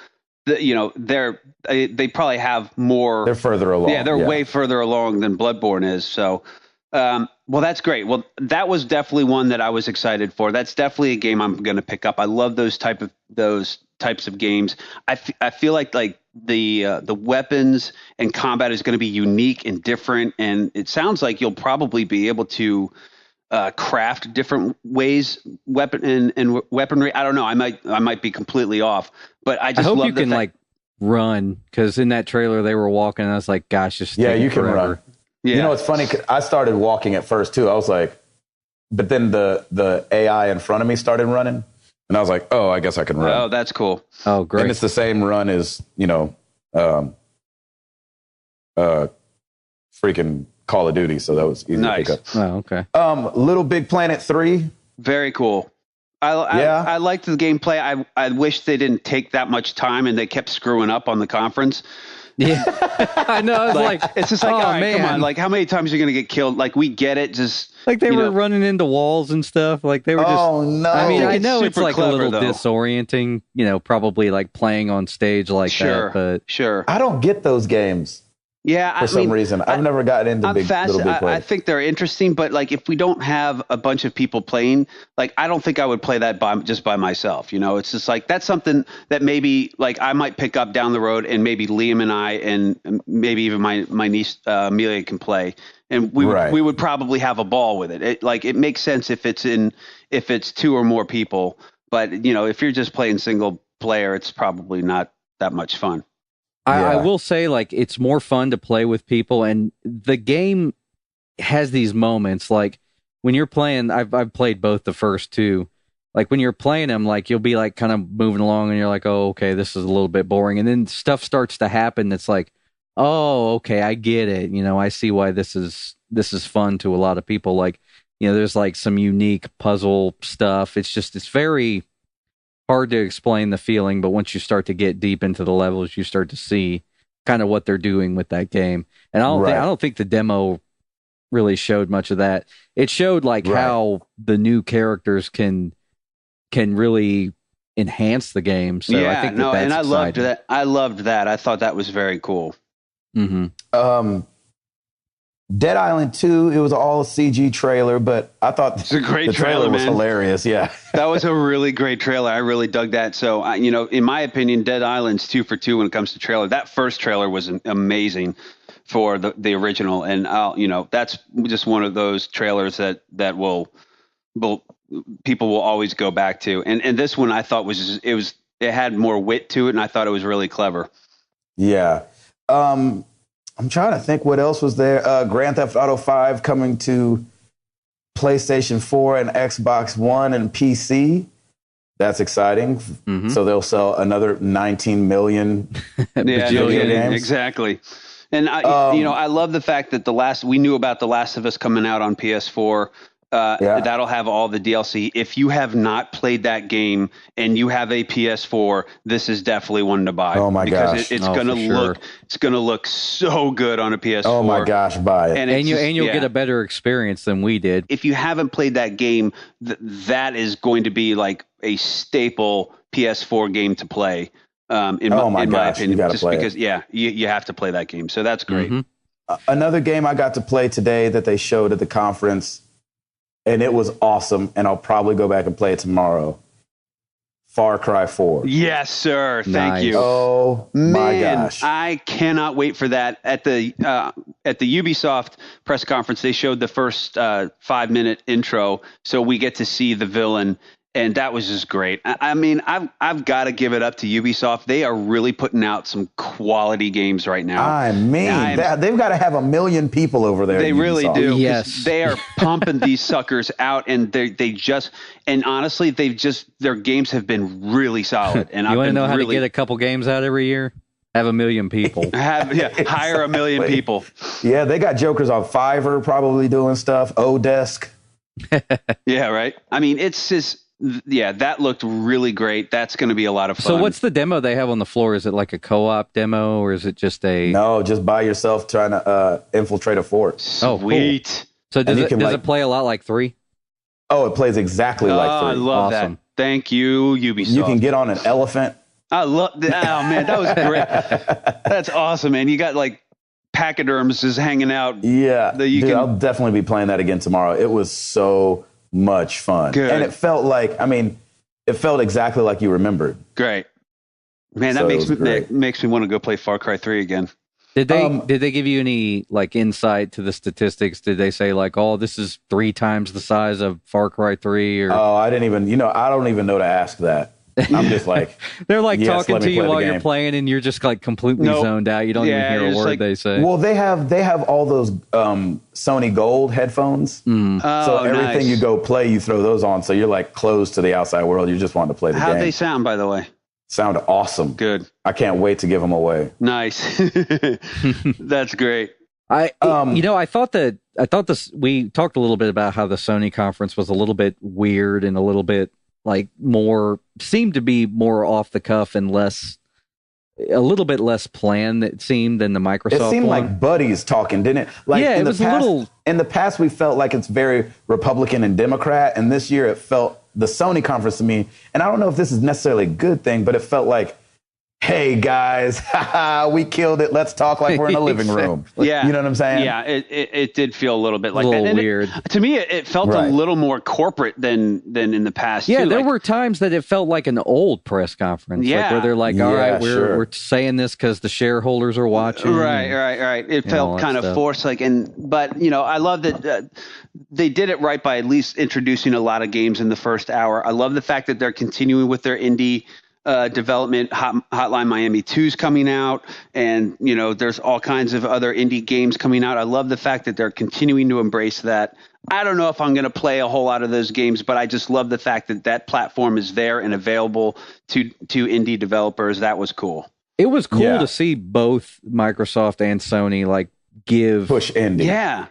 they probably have more. They're further along. Yeah, they're way further along than Bloodborne is. So, well, that's great. Well, that was definitely one that I was excited for. That's definitely a game I'm going to pick up. I love those types of games. I feel like the weapons and combat is going to be unique and different, and it sounds like you'll probably be able to craft different ways weapon and weaponry. I don't know. I might be completely off, but I hope you can run, because in that trailer they were walking and I was like, gosh, this is you can forever. run. Yeah. You know, it's funny. I started walking at first too. I was like, but then the AI in front of me started running, and I was like, oh, I guess I can run. Oh, that's cool. Oh, great. And it's the same run as freaking Call of Duty, so that was easy to pick up. Oh, okay. Little Big Planet 3. Very cool. I liked the gameplay. I wish they didn't take that much time and they kept screwing up on the conference. Yeah, I know. It's just like, all right, come on. Like, how many times are you going to get killed? Like, we get it. Just like they were running into walls and stuff. Like they were just. Oh no! I mean, I know it's like clever, a little though. disorienting. Probably like playing on stage like that. But sure, I don't get those games. Yeah, for some reason, I've never gotten into Little Big Planet. I think they're interesting, but like if we don't have a bunch of people playing, like I don't think I would play that just by myself. It's just like that's something that maybe like I might pick up down the road, and maybe Liam and I, and maybe even my niece Amelia can play, and we would probably have a ball with it. It makes sense if it's two or more people, but if you're just playing single player, it's probably not that much fun. I will say, like, it's more fun to play with people, and the game has these moments. Like, when you're playing, I've played both the first two. Like, when you're playing them, like, you'll be, like, kind of moving along, and you're like, oh, okay, this is a little bit boring. And then stuff starts to happen that's like, oh, okay, I get it. I see why this is fun to a lot of people. Like, there's, like, some unique puzzle stuff. It's very hard to explain the feeling, but once you start to get deep into the levels, you start to see kind of what they're doing with that game. And I don't think the demo really showed much of that. It showed like how the new characters can really enhance the game. So I think that's and I exciting. loved that. I loved that. I thought that was very cool. Mm-hmm. Dead Island 2, it was all a CG trailer, but I thought it's a great the trailer was man. hilarious. Yeah. That was a really great trailer. I really dug that. So, in my opinion, Dead Island's 2 for 2 when it comes to trailer. That first trailer was amazing for the original. And, that's just one of those trailers that people will always go back to. And this one I thought it had more wit to it, and I thought it was really clever. Yeah. I'm trying to think what else was there. Grand Theft Auto 5 coming to PlayStation 4 and Xbox One and PC. That's exciting. Mm-hmm. So they'll sell another 19 million video games. Exactly. And I love the fact that we knew about The Last of Us coming out on PS4. That'll have all the DLC. If you have not played that game and you have a PS4, this is definitely one to buy. Oh my gosh! It's gonna look so good on a PS4. Oh my gosh, buy it! And you'll get a better experience than we did. If you haven't played that game, that is going to be like a staple PS4 game to play. In my opinion, just because you have to play that game. So that's great. Mm-hmm. Another game I got to play today that they showed at the conference. And it was awesome, and I'll probably go back and play it tomorrow. Far Cry 4. Yes, sir. Thank you. Oh, my gosh. I cannot wait for that. At the Ubisoft press conference, they showed the first 5-minute intro, so we get to see the villain, and that was just great. I mean, I've got to give it up to Ubisoft. They are really putting out some quality games right now. I mean, they've got to have 1 million people over there. They really do. Yes, they are pumping these suckers out, and and honestly, their games have been really solid. And you want to know how to get a couple games out every year? Have 1 million people. Hire 1 million people. Yeah, they got jokers on Fiverr probably doing stuff. Odesk. Yeah, right. I mean, it's just. Yeah, that looked really great. That's going to be a lot of fun. So what's the demo they have on the floor? Is it like a co-op demo, or is it just No, just by yourself trying to infiltrate a fort. Sweet. Oh, cool. So does it play a lot like 3? Oh, it plays exactly like 3. I love that. Thank you, Ubisoft. You can get on an elephant. I love that. Oh, man, that was great. That's awesome, man. You got like pachyderms just hanging out. Yeah, I'll definitely be playing that again tomorrow. It was so much fun. Good. And it felt exactly like you remembered. Great. Man, that makes me want to go play Far Cry 3 again. Did they give you any like insight to the statistics? Did they say like, oh, this is 3 times the size of Far Cry 3? Or I didn't even, I don't even know to ask that. I'm just like, they're like talking to you while you're playing, and you're just like completely zoned out. You don't even hear a word they say. Well, they have all those Sony Gold headphones. So everything you go play, you throw those on. So you're like closed to the outside world. You just want to play the game. How'd they sound, by the way? Sound awesome. Good. I can't wait to give them away. Nice. That's great. I thought this. We talked a little bit about how the Sony conference was a little bit weird and a little bit seemed to be more off the cuff and a little bit less planned. It seemed than the Microsoft. It seemed one. like buddies talking, didn't it? Like yeah, it was a little. In the past, we felt like it's very Republican and Democrat, and this year it felt the Sony conference to me. And I don't know if this is necessarily a good thing, but it felt like, hey guys, we killed it. Let's talk like we're in a living room. Yeah. You know what I'm saying? Yeah, it did feel a little bit like a little that. And weird. To me, it felt a little more corporate than in the past. Yeah, too. there were times that it felt like an old press conference. Yeah. Where they're like, all right, we're saying this because the shareholders are watching. Right. It felt kind of forced. But I love that they did it right by at least introducing a lot of games in the first hour. I love the fact that they're continuing with their indie development. Hotline Miami 2's coming out, and there's all kinds of other indie games coming out. I love the fact that they're continuing to embrace that. I don't know if I'm going to play a whole lot of those games, but I just love the fact that platform is there and available to indie developers. That was cool. It was cool to see both Microsoft and Sony push indie.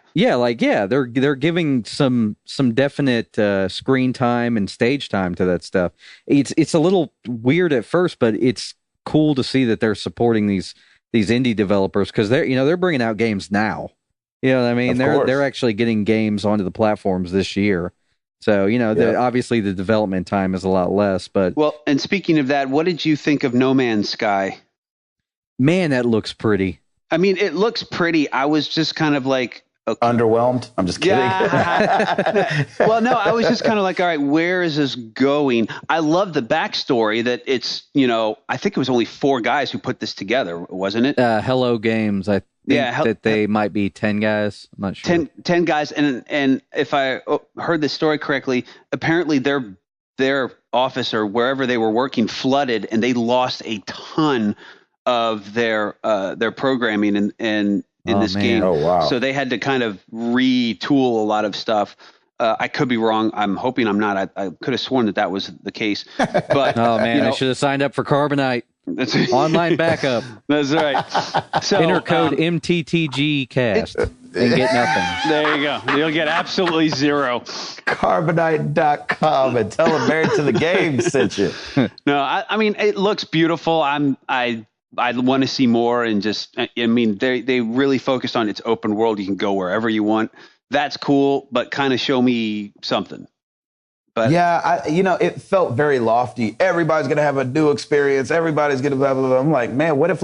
They're giving some definite screen time and stage time to that stuff. It's a little weird at first, but it's cool to see that they're supporting these indie developers because they're bringing out games now. You know what I mean? They're actually getting games onto the platforms this year. So obviously the development time is a lot less. But and speaking of that, what did you think of No Man's Sky? Man, that looks pretty. I mean, it looks pretty. I was just kind of like... Okay. Underwhelmed? I'm just kidding. Yeah. Well, no, I was just kind of like, all right, where is this going? I love the backstory that it's, I think it was only 4 guys who put this together, wasn't it? Hello Games. I think that they might be 10 guys. I'm not sure. 10 guys. And if I heard the story correctly, apparently their office or wherever they were working flooded and they lost a ton of their programming in this game. Oh, wow. So they had to kind of retool a lot of stuff. I could be wrong. I'm hoping I'm not. I could have sworn that was the case. But oh man, I should have signed up for Carbonite. Online backup. That's right. So enter code MTTG cast and get nothing. There you go. You'll get absolutely zero. Carbonite.com and tell them Married to the Game sent you. No, I mean it looks beautiful. I want to see more and they really focused on its open world. You can go wherever you want. That's cool, but kind of show me something. But yeah, it felt very lofty. Everybody's going to have a new experience. Everybody's going to blah, blah, blah. I'm like, man, what if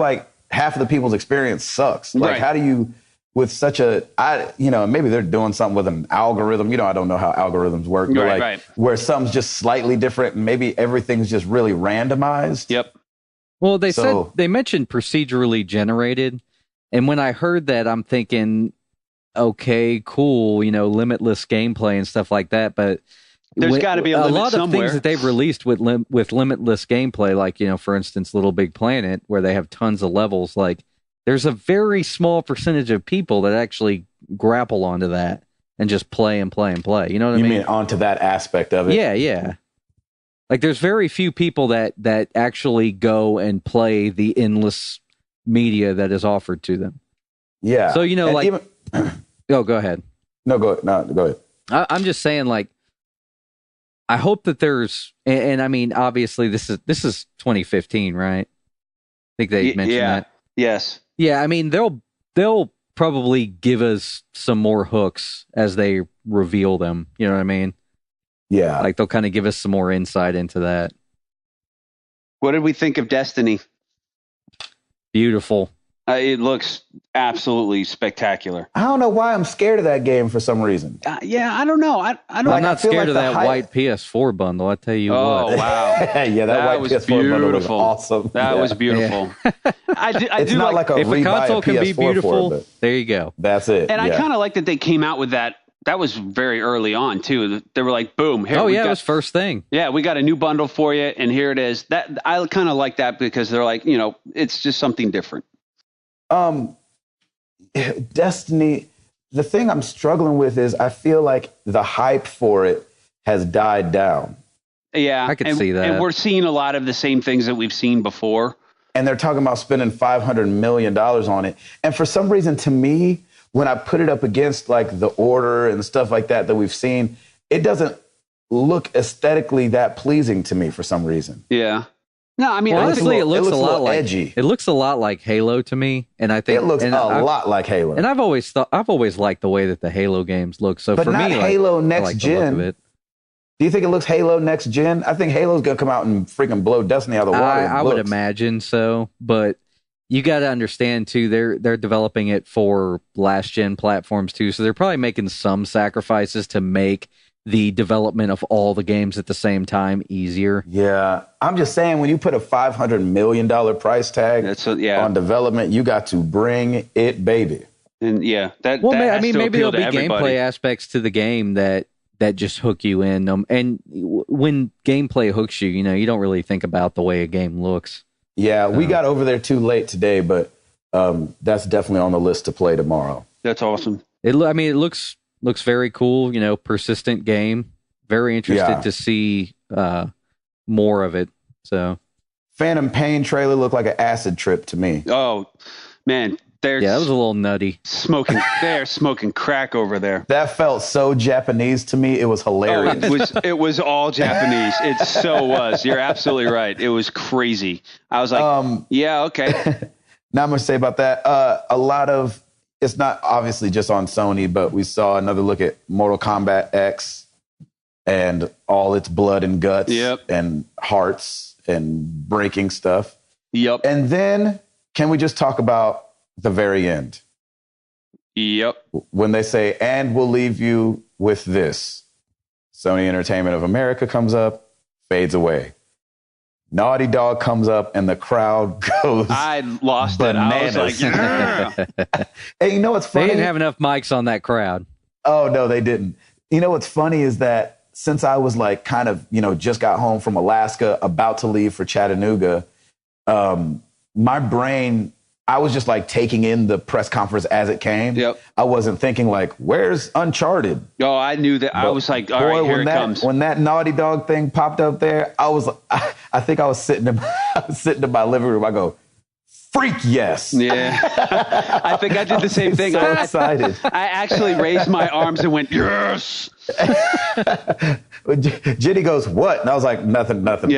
half of the people's experience sucks? How do you, with such maybe they're doing something with an algorithm. I don't know how algorithms work, but where something's just slightly different. Maybe everything's just really randomized. Yep. Well, they mentioned procedurally generated, and when I heard that, I'm thinking, okay, cool, limitless gameplay and stuff like that. But there's got to be a limit lot of somewhere. Things that they've released with limitless gameplay, like for instance, Little Big Planet, where they have tons of levels. Like, there's a very small percentage of people that actually grapple onto that and just play and play and play. You know what I mean? You mean onto that aspect of it? Yeah. Like, there's very few people that actually go and play the endless media that is offered to them. Yeah. So, go ahead. No, go ahead. I'm just saying, I hope that there's, and I mean, obviously this is 2015, right? I think they mentioned that. Yes. Yeah. I mean, they'll probably give us some more hooks as they reveal them. You know what I mean? Yeah. They'll kind of give us some more insight into that. What did we think of Destiny? Beautiful. It looks absolutely spectacular. I don't know why I'm scared of that game for some reason. I don't know. I don't. I'm not scared of that white PS4 bundle. I tell you what. Oh wow! Yeah, that white was PS4 beautiful. bundle was awesome. That was beautiful. Yeah. I do not like a if a console can be beautiful, there you go. That's it. And I kind of like that they came out with that. That was very early on too. They were like, "Boom! Here, it was first thing. Yeah, we got a new bundle for you, and here it is." That I kind of like that because they're like, it's just something different. Destiny. The thing I'm struggling with is I feel like the hype for it has died down. Yeah, I could see that, and we're seeing a lot of the same things that we've seen before. And they're talking about spending $500 million on it, and for some reason, to me, when I put it up against like the Order and stuff like that we've seen, it doesn't look aesthetically that pleasing to me for some reason. Yeah. No, I mean, Well, honestly, it looks a lot like edgy. It looks a lot like Halo to me, and I think It looks a lot like Halo. And I've always liked the way that the Halo games look. So but for not me, Halo I next like the look of gen. it. Do you think it looks Halo next gen? I think Halo's gonna come out and freaking blow Destiny out of the water. I would imagine so, but you got to understand too. They're developing it for last gen platforms too, so they're probably making some sacrifices to make the development of all the games at the same time easier. Yeah, I'm just saying when you put a $500 million price tag on development, you got to bring it, baby. And yeah, that. Well, that I mean, maybe there'll be everybody. gameplay aspects to the game that just hook you in. And when gameplay hooks you, you don't really think about the way a game looks. Yeah, we got over there too late today, but that's definitely on the list to play tomorrow. That's awesome. It looks very cool. Persistent game. Very interested to see more of it. So, Phantom Pain trailer looked like an acid trip to me. Oh man, that was a little nutty. They're smoking crack over there. That felt so Japanese to me. It was hilarious. It was all Japanese. It so was. You're absolutely right. It was crazy. I was like, yeah, okay. Not much to say about that. A lot of it's not obviously just on Sony, but we saw another look at Mortal Kombat X and all its blood and guts and hearts and breaking stuff. Yep. And then can we just talk about the very end? Yep. When they say, and we'll leave you with this. Sony Entertainment of America comes up, fades away. Naughty Dog comes up and the crowd goes. I lost bananas. It. I was like, yeah. Hey, you know what's funny? They didn't have enough mics on that crowd. Oh, no, they didn't. You know what's funny is that since I was like kind of, just got home from Alaska, about to leave for Chattanooga, my brain, I was just like taking in the press conference as it came. Yep. I wasn't thinking like, where's Uncharted? Oh, I knew that. I was like, all right, here it comes. When that Naughty Dog thing popped up there, I think I was sitting in my living room. I go, freak yes. Yeah. I think I did the same thing. So excited. I actually raised my arms and went, yes. Jenny goes, what? And I was like, nothing. Nothing.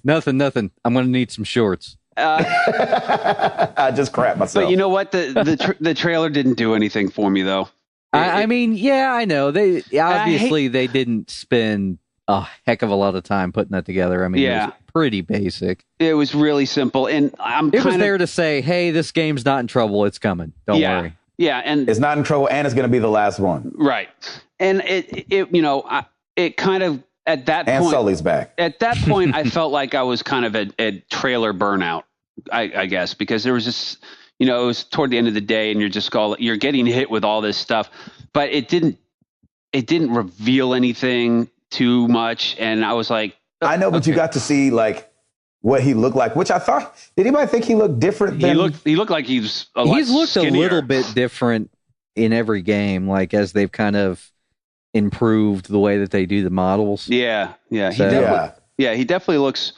Nothing. I'm going to need some shorts. I just crap myself. But you know what? The trailer didn't do anything for me, though. I mean, yeah, I know. They didn't spend a heck of a lot of time putting that together. I mean, it was pretty basic. It was really simple, and it was there to say, "Hey, this game's not in trouble. It's coming. Don't worry." Yeah, and it's not in trouble, and it's going to be the last one. Right, and it kind of. At that point, Sully's back. At that point, I felt like I was kind of a trailer burnout, I guess, because there was just, it was toward the end of the day, and you're getting hit with all this stuff, but it didn't reveal anything too much, and I was like, I know, but you got to see like what he looked like, which I thought. Did anybody think he looked different? He looked like he's looked skinnier. A little bit different in every game, like as they've kind of improved the way that they do the models. Yeah. He definitely looks.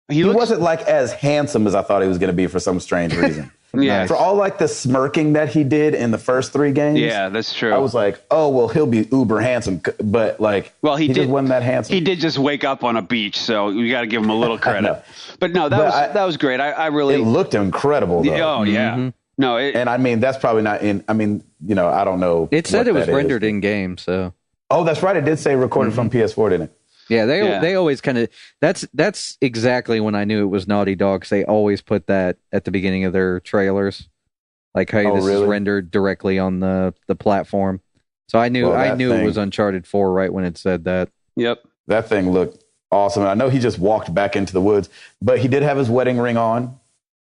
He wasn't like as handsome as I thought he was going to be for some strange reason. Yeah. For all like the smirking that he did in the first 3 games. Yeah, that's true. I was like, oh, well, he'll be uber handsome. But like, he just wasn't that handsome. He did just wake up on a beach. So you got to give him a little credit. But no, that was great. I really. It looked incredible, though. Oh, yeah. Mm-hmm. No, and I mean, that's probably not in. I mean, I don't know. It said it was rendered in game. So. Oh, that's right. It did say recorded from PS4, didn't it? Yeah, they always kind of that's exactly when I knew it was Naughty Dog. They always put that at the beginning of their trailers, like, hey, this is rendered directly on the platform. So I knew it was Uncharted 4 right when it said that. Yep, that thing looked awesome. And I know he just walked back into the woods, but he did have his wedding ring on.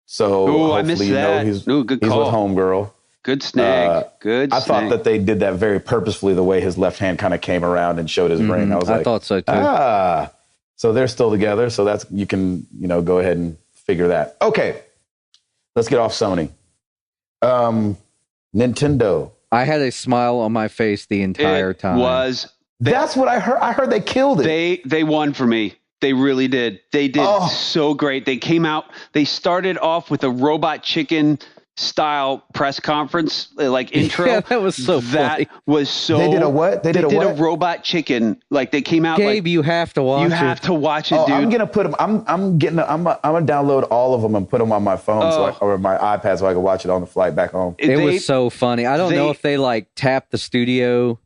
So hopefully, I missed that. He's good with homegirl. Good snag. I thought that they did that very purposefully, the way his left hand kind of came around and showed his ring. I thought so too. So they're still together. So that's, you can, go ahead and figure that. Okay. Let's get off Sony. Nintendo. I had a smile on my face the entire time. That's what I heard. I heard they killed it. They won for me. They really did. They did so great. They came out. They started off with a robot chicken style press conference like intro. Yeah, that was so funny. Was so. They did a what? They did a robot chicken. Like they came out. Gabe, you have to watch it. You have to watch it, dude. I'm gonna put them. I'm gonna download all of them and put them on my phone or my iPad so I can watch it on the flight back home. It was so funny. I don't know if they like tapped the studio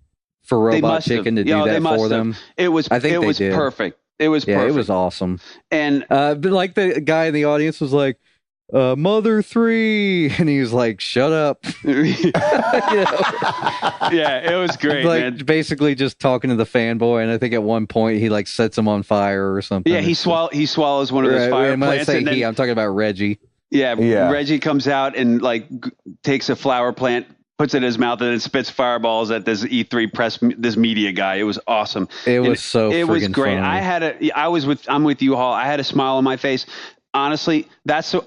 for Robot Chicken to do that for them. It was. I think it was perfect. It was perfect. Yeah, it was awesome. And but like the guy in the audience was like, Mother 3, and he was like, shut up. Yeah, it was great, like, man. Basically just talking to the fanboy, and I think at one point he like sets him on fire or something. Yeah, he swallows one of those fire when plants. I say I'm talking about Reggie. Yeah, Reggie comes out and like takes a flower plant, puts it in his mouth, and it spits fireballs at this E3 press, this media guy. It was awesome. It was great. Funny. I'm with you, Hall. I had a smile on my face. Honestly,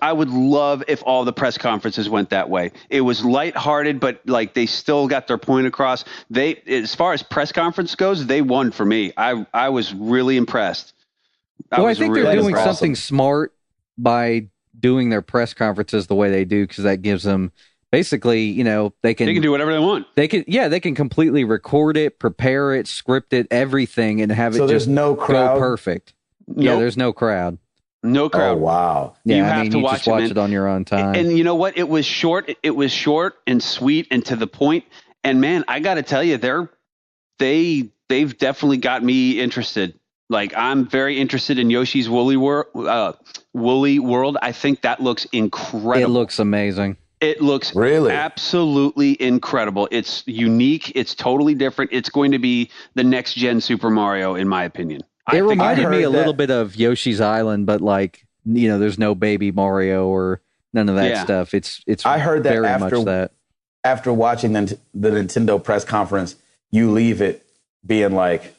I would love if all the press conferences went that way. It was lighthearted, but like they still got their point across. As far as press conference goes, they won for me. I was really impressed. I think they're doing something smart by doing their press conferences the way they do, because that gives them basically, they can do whatever they want. They can completely record it, prepare it, script it, everything, and have it just no crowd? Go perfect. Nope. Yeah, there's no crowd. No crowd. Oh, wow. Yeah, you have to watch it on your own time. And you know what? It was short. It was short and sweet and to the point. And man, I got to tell you, they've definitely got me interested. Like, I'm very interested in Yoshi's Woolly World. I think that looks incredible. It looks amazing. It looks really absolutely incredible. It's unique. It's totally different. It's going to be the next gen Super Mario, in my opinion. It reminded me a little bit of Yoshi's Island, but like, there's no baby Mario or none of that stuff. It's I heard that very much that. After watching the Nintendo press conference, you leave it being like,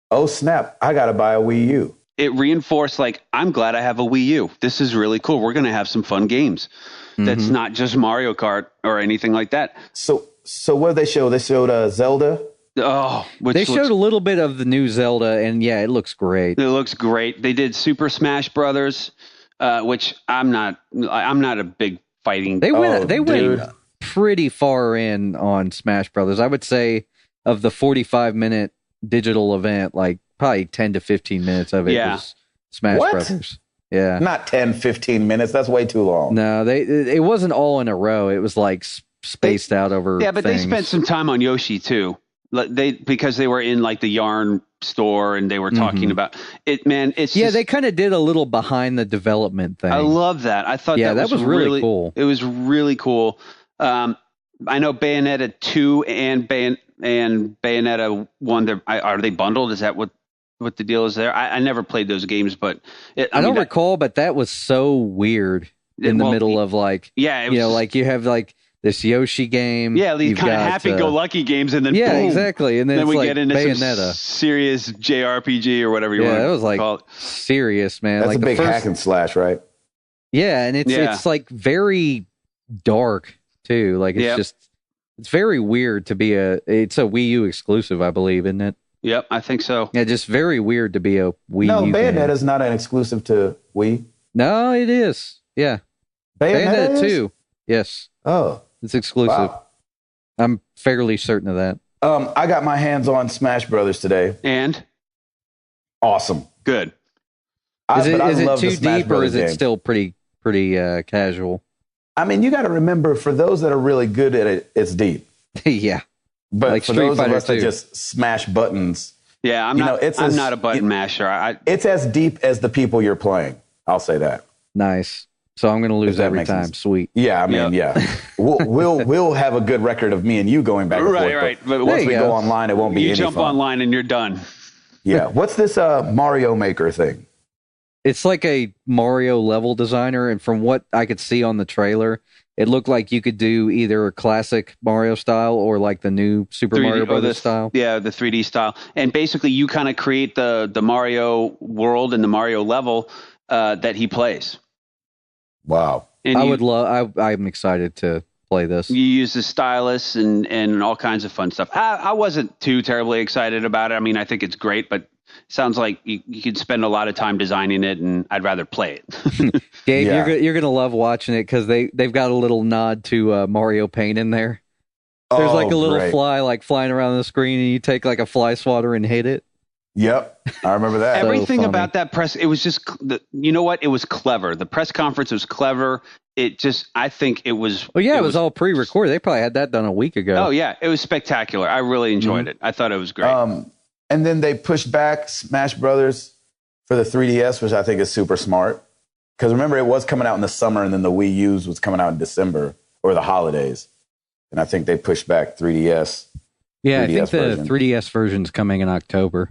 oh snap, I got to buy a Wii U. It reinforced like, I'm glad I have a Wii U. This is really cool. We're going to have some fun games. Mm-hmm. That's not just Mario Kart or anything like that. So what did they show? They showed Zelda. Oh, they showed a little bit of the new Zelda, and yeah, it looks great. It looks great. They did Super Smash Brothers, which I'm not a big fighting. They went pretty far in on Smash Brothers. I would say of the 45-minute digital event, like probably 10 to 15 minutes of it was Smash Brothers. Yeah, not 10, 15 minutes. That's way too long. No, it wasn't all in a row. It was like spaced out over. Yeah, but things. They spent some time on Yoshi too. Because they were in like the yarn store and they were talking about it, man. It's they kind of did a little behind the development thing. I love that. I thought that was really cool. It was really cool. I know Bayonetta 2 and Bayonetta 1. Are they bundled? Is that what the deal is there? I never played those games, but I don't recall. But that was so weird in the middle of like like you have like this Yoshi game. Yeah, these kind of happy-go-lucky games, and then boom, exactly, and then we like get into Bayonetta. Some serious JRPG or whatever you want to call it. That was like serious, man. That's like a big hack and slash, right? Yeah, and it's like very dark too. Like it's very weird to be it's a Wii U exclusive, I believe, isn't it? Yep, I think so. Yeah, just very weird to be a Wii U. No, Bayonetta is not an exclusive to Wii. No, it is. Yeah, Bayonetta 2. Yes. Oh. It's exclusive. Wow. I'm fairly certain of that. I got my hands on Smash Brothers today. And? Awesome. Good. Is it too deep or is it still pretty casual? I mean, you got to remember, for those that are really good at it, it's deep. Yeah. But like for those of us that just smash buttons. Yeah, I'm not a button masher. It's as deep as the people you're playing. I'll say that. Nice. So I'm going to lose every time. Sense. Sweet. Yeah, I mean, we'll have a good record of me and you going back and forth. Right. But once we go online, it won't be any fun. You jump online and you're done. Yeah. What's this Mario Maker thing? It's like a Mario level designer, and from what I could see on the trailer, it looked like you could do either a classic Mario style or like the new Super Mario Brothers style. Yeah, the 3D style. And basically, you kind of create the Mario world and the Mario level that he plays. Wow. And I'm excited to play this. You use the stylus and all kinds of fun stuff. I wasn't too terribly excited about it. I mean, I think it's great, but sounds like you could spend a lot of time designing it, and I'd rather play it. Gabe, Yeah. you're gonna love watching it because they've got a little nod to Mario Paint in there. There's like a little great. fly like flying around the screen, and you take like a fly swatter and hit it. Yep, I remember that. Everything funny. about that press, it was just, you know what? It was clever. The press conference was clever. It just, I think it was. Oh yeah, it was all pre-recorded. They probably had that done a week ago. Oh yeah, it was spectacular. I really enjoyed it. I thought it was great. And then they pushed back Smash Brothers for the 3DS, which I think is super smart. Because remember, it was coming out in the summer, and then the Wii U's was coming out in December or the holidays. And I think they pushed back 3DS. Yeah, I 3DS think the version. 3DS version's coming in October.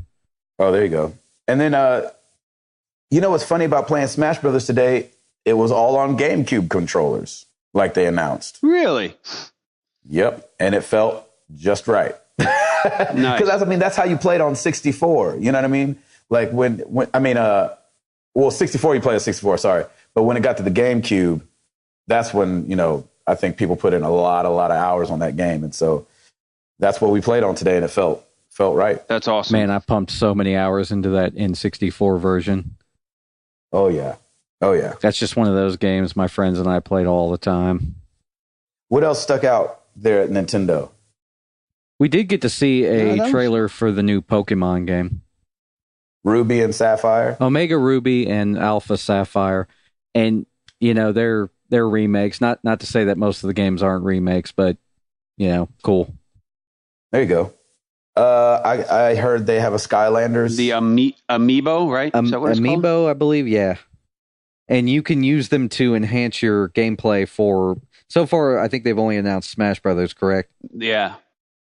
Oh, there you go. And then, you know what's funny about playing Smash Brothers today? It was all on GameCube controllers, like they announced. Really? Yep, and it felt just right. Nice. Because that's how you played on 64. You know what I mean? Like when 64 you play on 64. Sorry, but when it got to the GameCube, that's when I think people put in a lot of hours on that game, and so that's what we played on today, and it felt right. That's awesome. Man, I pumped so many hours into that N64 version. Oh yeah. That's just one of those games my friends and I played all the time. What else stuck out there at Nintendo? We did get to see a Yeah, trailer for the new Pokemon game. Ruby and Sapphire. Omega Ruby and Alpha Sapphire. And, they're remakes. Not to say that most of the games aren't remakes, but, cool. There you go. I heard they have a Skylanders. The Amiibo, right? Is that what it's Amiibo, called? I believe, yeah. And you can use them to enhance your gameplay for... So far, I think they've only announced Smash Brothers, correct? Yeah.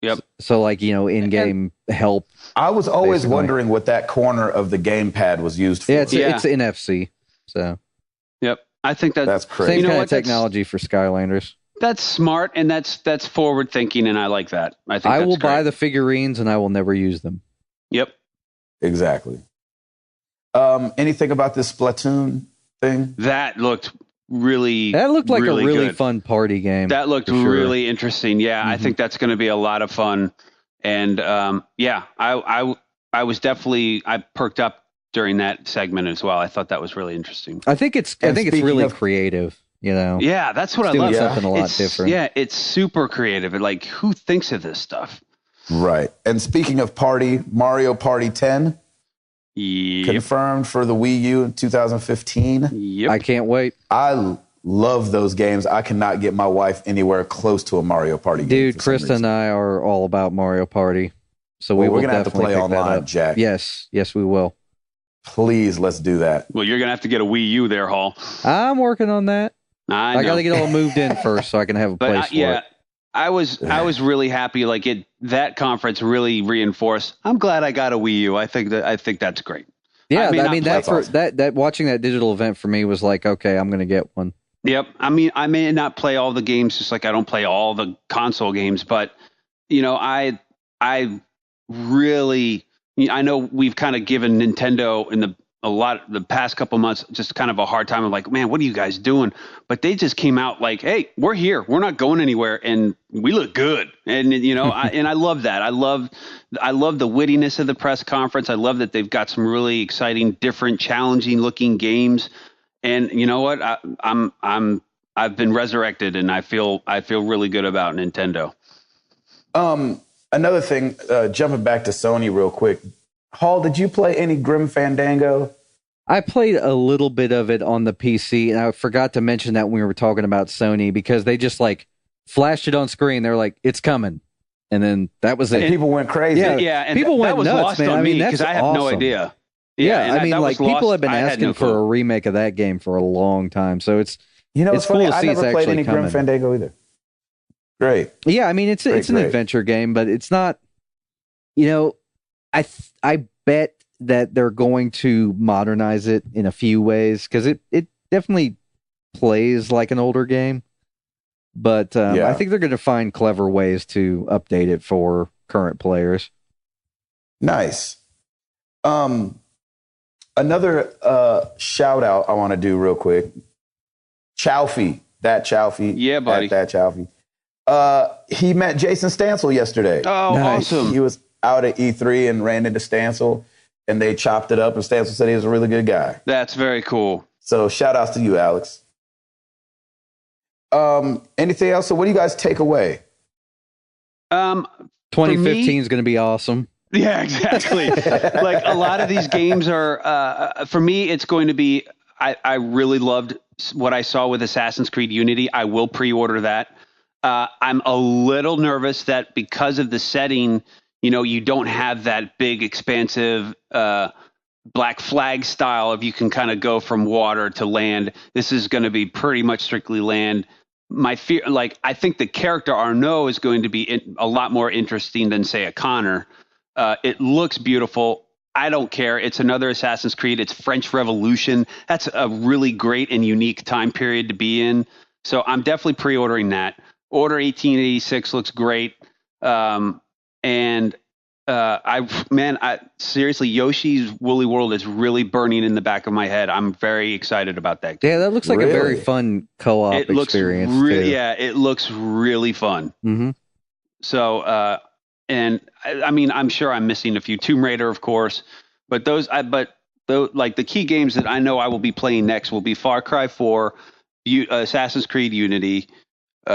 Yep. So, in-game help. I was always basically wondering what that corner of the gamepad was used for. Yeah, it's NFC. So, Yep. I think that's crazy. same kind of technology for Skylanders. That's smart, and that's forward thinking, and I like that. I think I will that's great. buy the figurines, and I will never use them. Yep. Exactly. Anything about this Splatoon thing? That looked really. That looked like a really good. fun party game. That looked for sure. really interesting. Yeah, I Mhm. think that's going to be a lot of fun. And I was definitely I perked up during that segment as well. I thought that was really interesting. I think it's speaking really of- creative. Yeah, that's what It's I doing love. something a lot It's- different. Yeah, it's super creative. And like, who thinks of this stuff? Right. And speaking of party, Mario Party 10 Yep. confirmed for the Wii U in 2015. Yep. I can't wait. I love those games. I cannot get my wife anywhere close to a Mario Party game. Dude, for some Krista reason. and I are all about Mario Party. So Well, we we're will gonna have to definitely play pick that online, up. Jack. Yes, we will. Please, let's do that. Well, you're gonna have to get a Wii U there, Hall. I'm working on that. I I got know. to get all moved in first so I can have a But place for yeah, it. I was really happy. Like that conference really reinforced. I'm glad I got a Wii U. I think that's great. Yeah, I may not play- that for That's awesome. that watching that digital event for me was like, okay, I'm going to get one. Yep. I mean, I may not play all the games, just like I don't play all the console games, but I really, I know we've kind of given Nintendo the past couple months just kind of a hard time of like, man, what are you guys doing? But they just came out like, hey, we're here, we're not going anywhere, and we look good. And I love that. I love the wittiness of the press conference. I love that they've got some really exciting, different, challenging looking games. And you know what? I've been resurrected, and I feel really good about Nintendo. Another thing, jumping back to Sony real quick. Hall, did you play any Grim Fandango? I played a little bit of it on the PC, and I forgot to mention that when we were talking about Sony because they just like flashed it on screen. They're like, "It's coming," and then that was it. And people went crazy. Yeah. And people that went was nuts, lost man. on I mean, me that's because I have no awesome. idea. Yeah, and I mean, that was like people lost. have been I had asking no for clue. a remake of that game for a long time, so it's It's cool funny. to I see never it's played actually any Grim coming. Fandango either. Great. Yeah, I mean it's an Great. adventure game, but it's not. I bet that they're going to modernize it in a few ways because it definitely plays like an older game, but Yeah. I think they're going to find clever ways to update it for current players. Nice. Another shout out I want to do real quick. Chowfie. Yeah, buddy. That Chowfie. He met Jason Stansel yesterday. Oh, Nice. awesome! He was out at E3 and ran into Stansel. and they chopped it up, and Stancil said he was a really good guy. That's very cool. So shout outs to you, Alex. Anything else? So what do you guys take away? 2015 is going to be awesome. Yeah, exactly. Like a lot of these games are, for me, it's going to be, I really loved what I saw with Assassin's Creed Unity. I will pre-order that. I'm a little nervous that because of the setting, you don't have that big, expansive Black Flag style if you can kind of go from water to land. This is going to be pretty much strictly land. My fear, I think the character Arnaud is going to be a lot more interesting than, say, a Connor. It looks beautiful. I don't care. It's another Assassin's Creed. It's French Revolution. That's a really great and unique time period to be in. So I'm definitely pre-ordering that. Order 1886 looks great. Seriously, Yoshi's Woolly World is really burning in the back of my head. I'm very excited about that game. Yeah, that looks like a very fun co-op experience. It looks really fun. Mm-hmm. So, and I mean, I'm sure I'm missing a few. Tomb Raider, of course, but the key games that I know I will be playing next will be Far Cry 4, Assassin's Creed Unity. What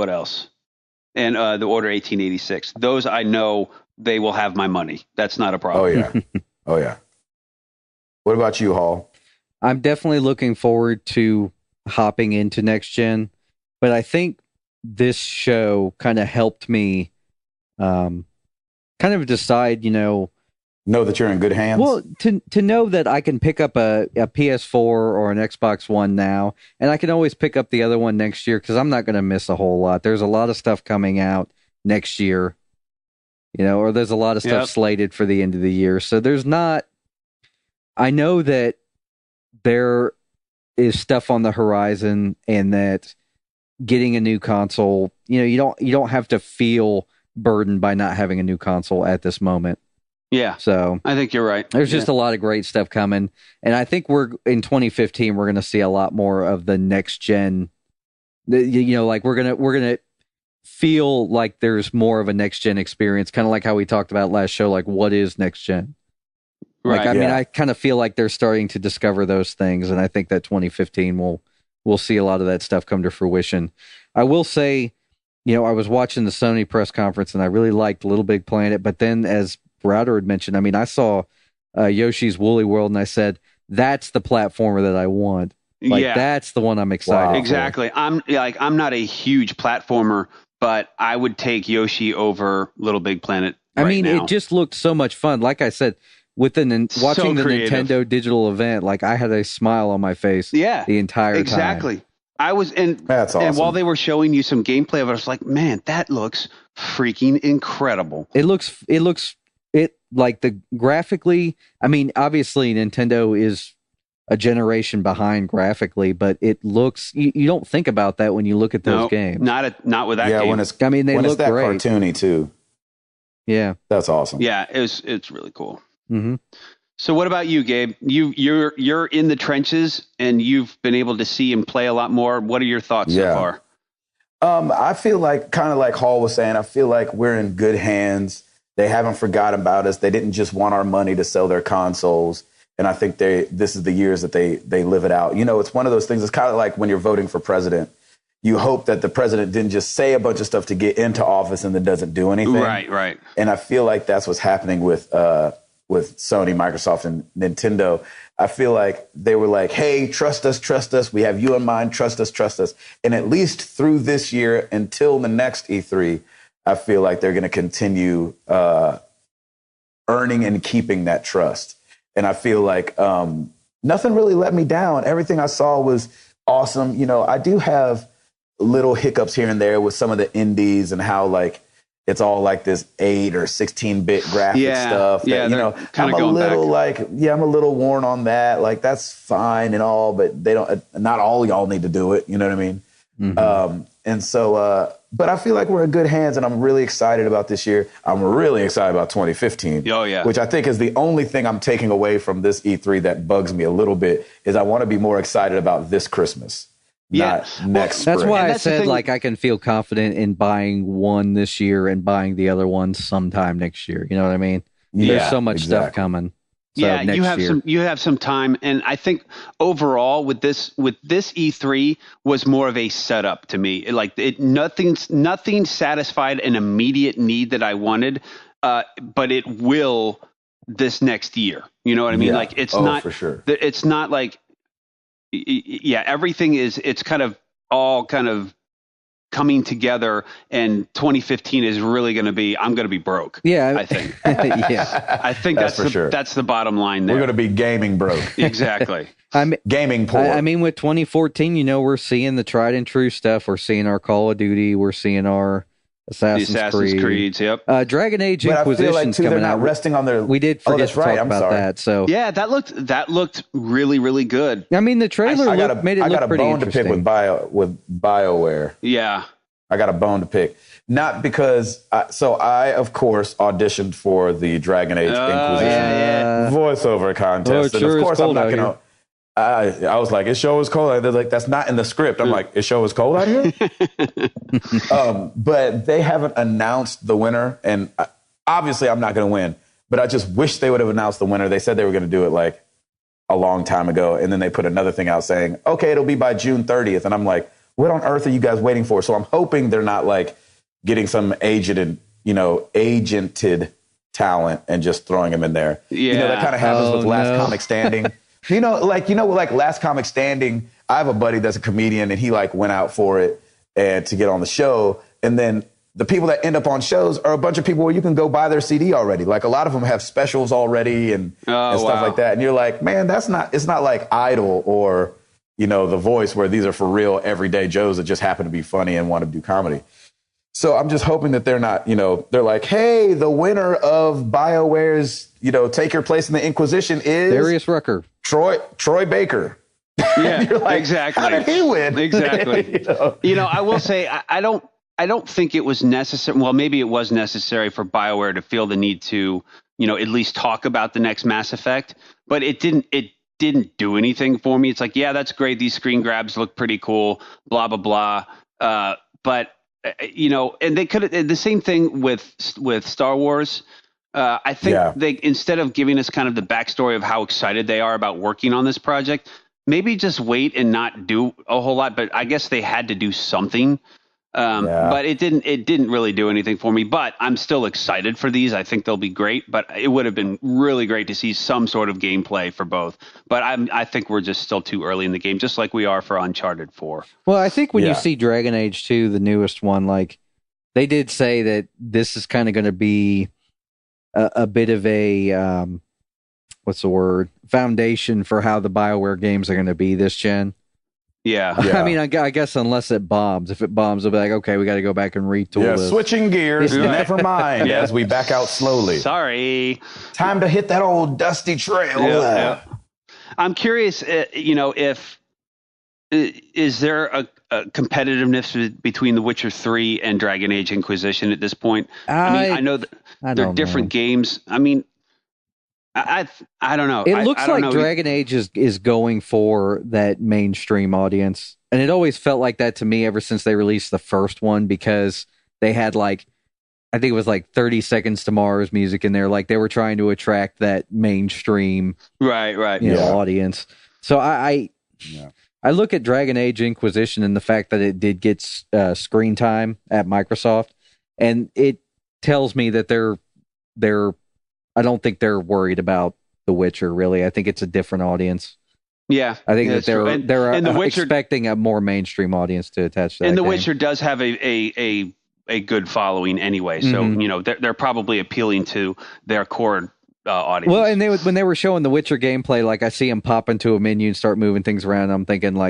else? And the Order 1886. Those I know they will have my money. That's not a problem. Oh yeah, oh yeah. What about you, Hall? I'm definitely looking forward to hopping into next gen, but I think this show kind of helped me, kind of decide, know that you're in good hands. Well, to know that I can pick up a PS4 or an Xbox One now, and I can always pick up the other one next year because I'm not going to miss a whole lot. There's a lot of stuff coming out next year, or there's a lot of stuff slated for the end of the year. So there's not. I know that there is stuff on the horizon, and that getting a new console, you don't have to feel burdened by not having a new console at this moment. Yeah. So I think you're right. There's just a lot of great stuff coming. And I think in 2015, we're going to see a lot more of the next gen. We're going to feel like there's more of a next gen experience, kind of like how we talked about last show. Like, what is next gen? Right. I mean, I kind of feel like they're starting to discover those things. And I think that 2015 we'll see a lot of that stuff come to fruition. I will say, I was watching the Sony press conference and I really liked Little Big Planet, but then as Browder had mentioned, I mean, I saw Yoshi's Woolly World and I said, that's the platformer that I want. That's the one I'm excited for. Exactly. I'm not a huge platformer, but I would take Yoshi over Little Big Planet now. It just looked so much fun. Like I said, watching the Nintendo digital event, I had a smile on my face the entire time. Exactly. I was That's awesome. And while they were showing you some gameplay of it, I was like, man, that looks freaking incredible. It looks graphically, I mean, obviously Nintendo is a generation behind graphically, but it looks, you don't think about that when you look at those games. Not with that game. When it's that great. Cartoony too. Yeah. That's awesome. Yeah, it's really cool. Mm-hmm. So what about you, Gabe? You're in the trenches and you've been able to see and play a lot more. What are your thoughts so far? I feel like, kind of like Hall was saying, I feel like we're in good hands. They haven't forgotten about us. They didn't just want our money to sell their consoles. And I think this is the years that they live it out. It's one of those things. It's kind of like when you're voting for president. You hope that the president didn't just say a bunch of stuff to get into office and then doesn't do anything. Right. And I feel like that's what's happening with Sony, Microsoft, and Nintendo. I feel like they were like, hey, trust us. We have you in mind. Trust us. And at least through this year until the next E3, I feel like they're going to continue earning and keeping that trust. And I feel like nothing really let me down. Everything I saw was awesome. I do have little hiccups here and there with some of the indies and how it's all like this 8 or 16-bit graphic stuff. That, I'm a little I'm a little worn on that. That's fine and all, but they don't. Not all y'all need to do it. You know what I mean? Mm-hmm. And so, but I feel like we're in good hands, and I'm really excited about this year. I'm really excited about 2015. Oh yeah, which I think is the only thing I'm taking away from this E3 that bugs me a little bit is I want to be more excited about this Christmas. Not next spring. That's why I said I can feel confident in buying one this year and buying the other one sometime next year. You know what I mean? There's so much stuff coming. So yeah, next you have some time, and I think overall with this E3 was more of a setup to me. Nothing satisfied an immediate need that I wanted, but it will this next year. You know what I mean? Yeah. Like it's not for sure. It's not like everything is. It's kind of all kind of coming together, and 2015 is really going to be, I'm going to be broke. Yeah. I think. Yeah. I think That's for sure. That's the bottom line there. We're going to be gaming broke. Exactly. Gaming poor. I mean, with 2014, we're seeing the tried and true stuff. We're seeing our Call of Duty. We're seeing our Assassin's Creeds, yep. Dragon Age but Inquisition's I feel like, too, coming they're not out. resting on their... We did forget to talk about that. So yeah, that looked really, really good. I mean, the trailer made it look pretty interesting. I got a bone to pick with BioWare. Yeah. I got a bone to pick. Not because... I, of course, auditioned for the Dragon Age Inquisition voiceover contest. And, of course, I'm not going to... I was like, it sure was cold. They're like, that's not in the script. I'm like, it sure was cold out here? But they haven't announced the winner. And obviously, I'm not going to win. But I just wish they would have announced the winner. They said they were going to do it like a long time ago. And then they put another thing out saying, okay, it'll be by June 30th. And I'm like, what on earth are you guys waiting for? So I'm hoping they're not like getting some agented talent and just throwing them in there. Yeah. That kind of happens with Last Comic Standing. Like Last Comic Standing, I have a buddy that's a comedian and he like went out for it and to get on the show. And then the people that end up on shows are a bunch of people where you can go buy their CD already. Like a lot of them have specials already and stuff like that. And you're like, man, it's not like Idol or, The Voice where these are for real everyday Joes that just happen to be funny and want to do comedy. So I'm just hoping that they're not, they're like, hey, the winner of BioWare's, Take Your Place in the Inquisition is Darius Rucker. Troy Baker. Yeah, like, exactly. How did he win? Exactly. I will say I don't think it was necessary. Well, maybe it was necessary for BioWare to feel the need to, at least talk about the next Mass Effect, but it didn't do anything for me. It's like, yeah, that's great. These screen grabs look pretty cool, blah, blah, blah. But and they could have the same thing with Star Wars. I think they, instead of giving us kind of the backstory of how excited they are about working on this project, maybe just wait and not do a whole lot. But I guess they had to do something. But it didn't really do anything for me. But I'm still excited for these. I think they'll be great. But it would have been really great to see some sort of gameplay for both. But I think we're just still too early in the game, just like we are for Uncharted 4. Well, I think when you see Dragon Age 2, the newest one, like they did say that this is kind of going to be a bit of a foundation for how the BioWare games are going to be this gen. Yeah. I mean, I guess unless it bombs. If it bombs, they'll be like, okay, we got to go back and retool this. Switching gears. Never mind. As we back out slowly. Sorry. Time to hit that old dusty trail. Yeah. I'm curious, if is there a competitiveness between The Witcher 3 and Dragon Age Inquisition at this point? I know that they're different games. I mean, I don't know. It looks like Dragon Age is going for that mainstream audience. And it always felt like that to me ever since they released the first one, because they had I think it was 30 Seconds to Mars music in there. Like they were trying to attract that mainstream right. audience. So I look at Dragon Age Inquisition and the fact that it did get screen time at Microsoft, and it tells me that they're I don't think they're worried about The Witcher, really. I think it's a different audience. Yeah. I think that they're The Witcher, expecting a more mainstream audience to attach to that. And The game. Witcher does have a good following anyway. So, they're probably appealing to their core audience. Well, and when they were showing The Witcher gameplay, I see him pop into a menu and start moving things around. And I'm thinking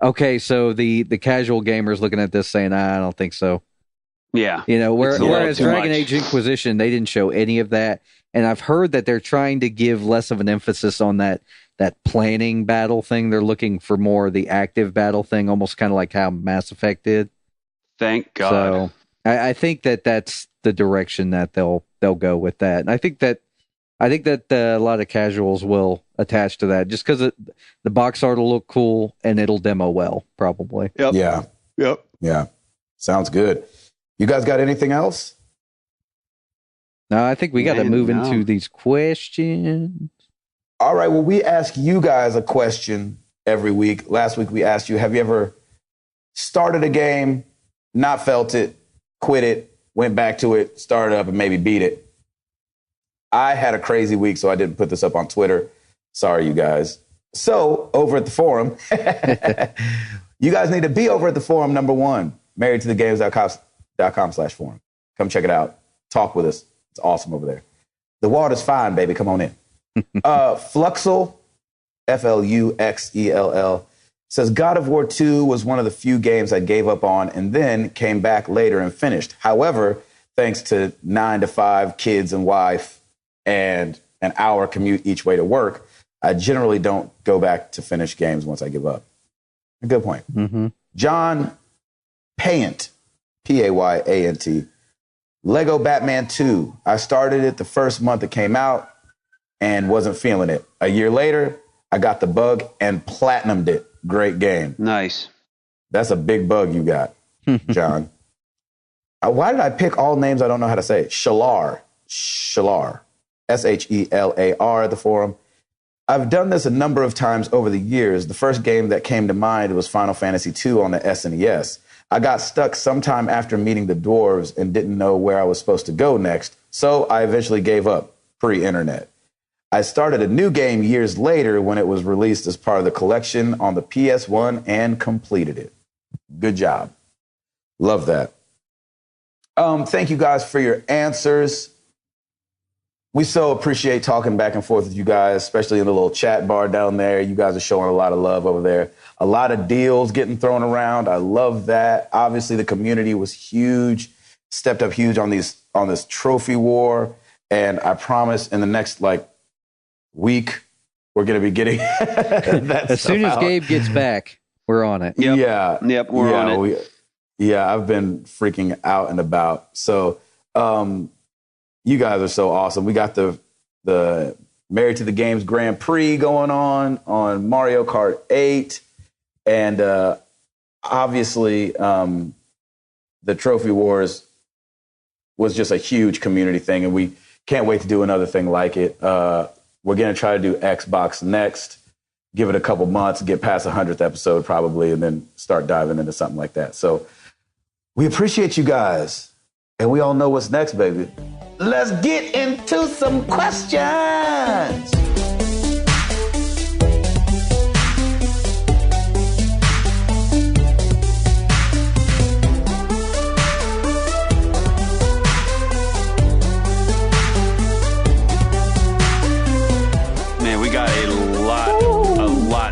okay, so the casual gamer's looking at this saying, I don't think so. Yeah. Whereas Dragon Age Inquisition, they didn't show any of that. And I've heard that they're trying to give less of an emphasis on that planning battle thing. They're looking for more the active battle thing, almost kind of like how Mass Effect did. Thank God. So I think that's the direction that they'll go with that. And I think that a lot of casuals will attach to that just because the box art will look cool and it'll demo well, probably. Yep. Yeah. Yep. Yeah. Sounds good. You guys got anything else? No, I think we got to move No. into these questions. All right. Well, we ask you guys a question every week. Last week we asked you, have you ever started a game, not felt it, quit it, went back to it, started up, and maybe beat it? I had a crazy week, so I didn't put this up on Twitter. Sorry, you guys. So over at the forum, you guys need to be over at the forum, number one, marriedtothegames.com/forum. Come check it out. Talk with us. It's awesome over there. The water's fine, baby. Come on in. Fluxel, Fluxell, says God of War 2 was one of the few games I gave up on and then came back later and finished. However, thanks to 9 to 5 kids and wife and an hour commute each way to work, I generally don't go back to finish games once I give up. A good point. Mm-hmm. John Payant, Payant, Lego Batman 2. I started it the first month it came out and wasn't feeling it. A year later, I got the bug and platinumed it. Great game. Nice. That's a big bug you got, John. Why did I pick all names I don't know how to say? Shalar, Shelar, at the forum. I've done this a number of times over the years. The first game that came to mind was Final Fantasy II on the SNES. I got stuck sometime after meeting the dwarves and didn't know where I was supposed to go next, so I eventually gave up, pre-internet. I started a new game years later when it was released as part of the collection on the PS1 and completed it. Good job. Love that. Thank you guys for your answers. We so appreciate talking back and forth with you guys, especially in the little chat bar down there. You guys are showing a lot of love over there. A lot of deals getting thrown around. I love that. Obviously, the community was huge, stepped up huge on this trophy war. And I promise in the next week, we're going to be getting that as soon as out. Gabe gets back, we're on it. Yep. Yeah. Yep, we're on it. I've been freaking out and about. So you guys are so awesome. We got the Married to the Games Grand Prix going on Mario Kart 8. And obviously the Trophy Wars was just a huge community thing. And we can't wait to do another thing like it. We're going to try to do Xbox next, give it a couple months, get past the 100th episode probably, and then start diving into something like that. So we appreciate you guys. And we all know what's next, baby. Let's get into some questions. Man, we got a lot.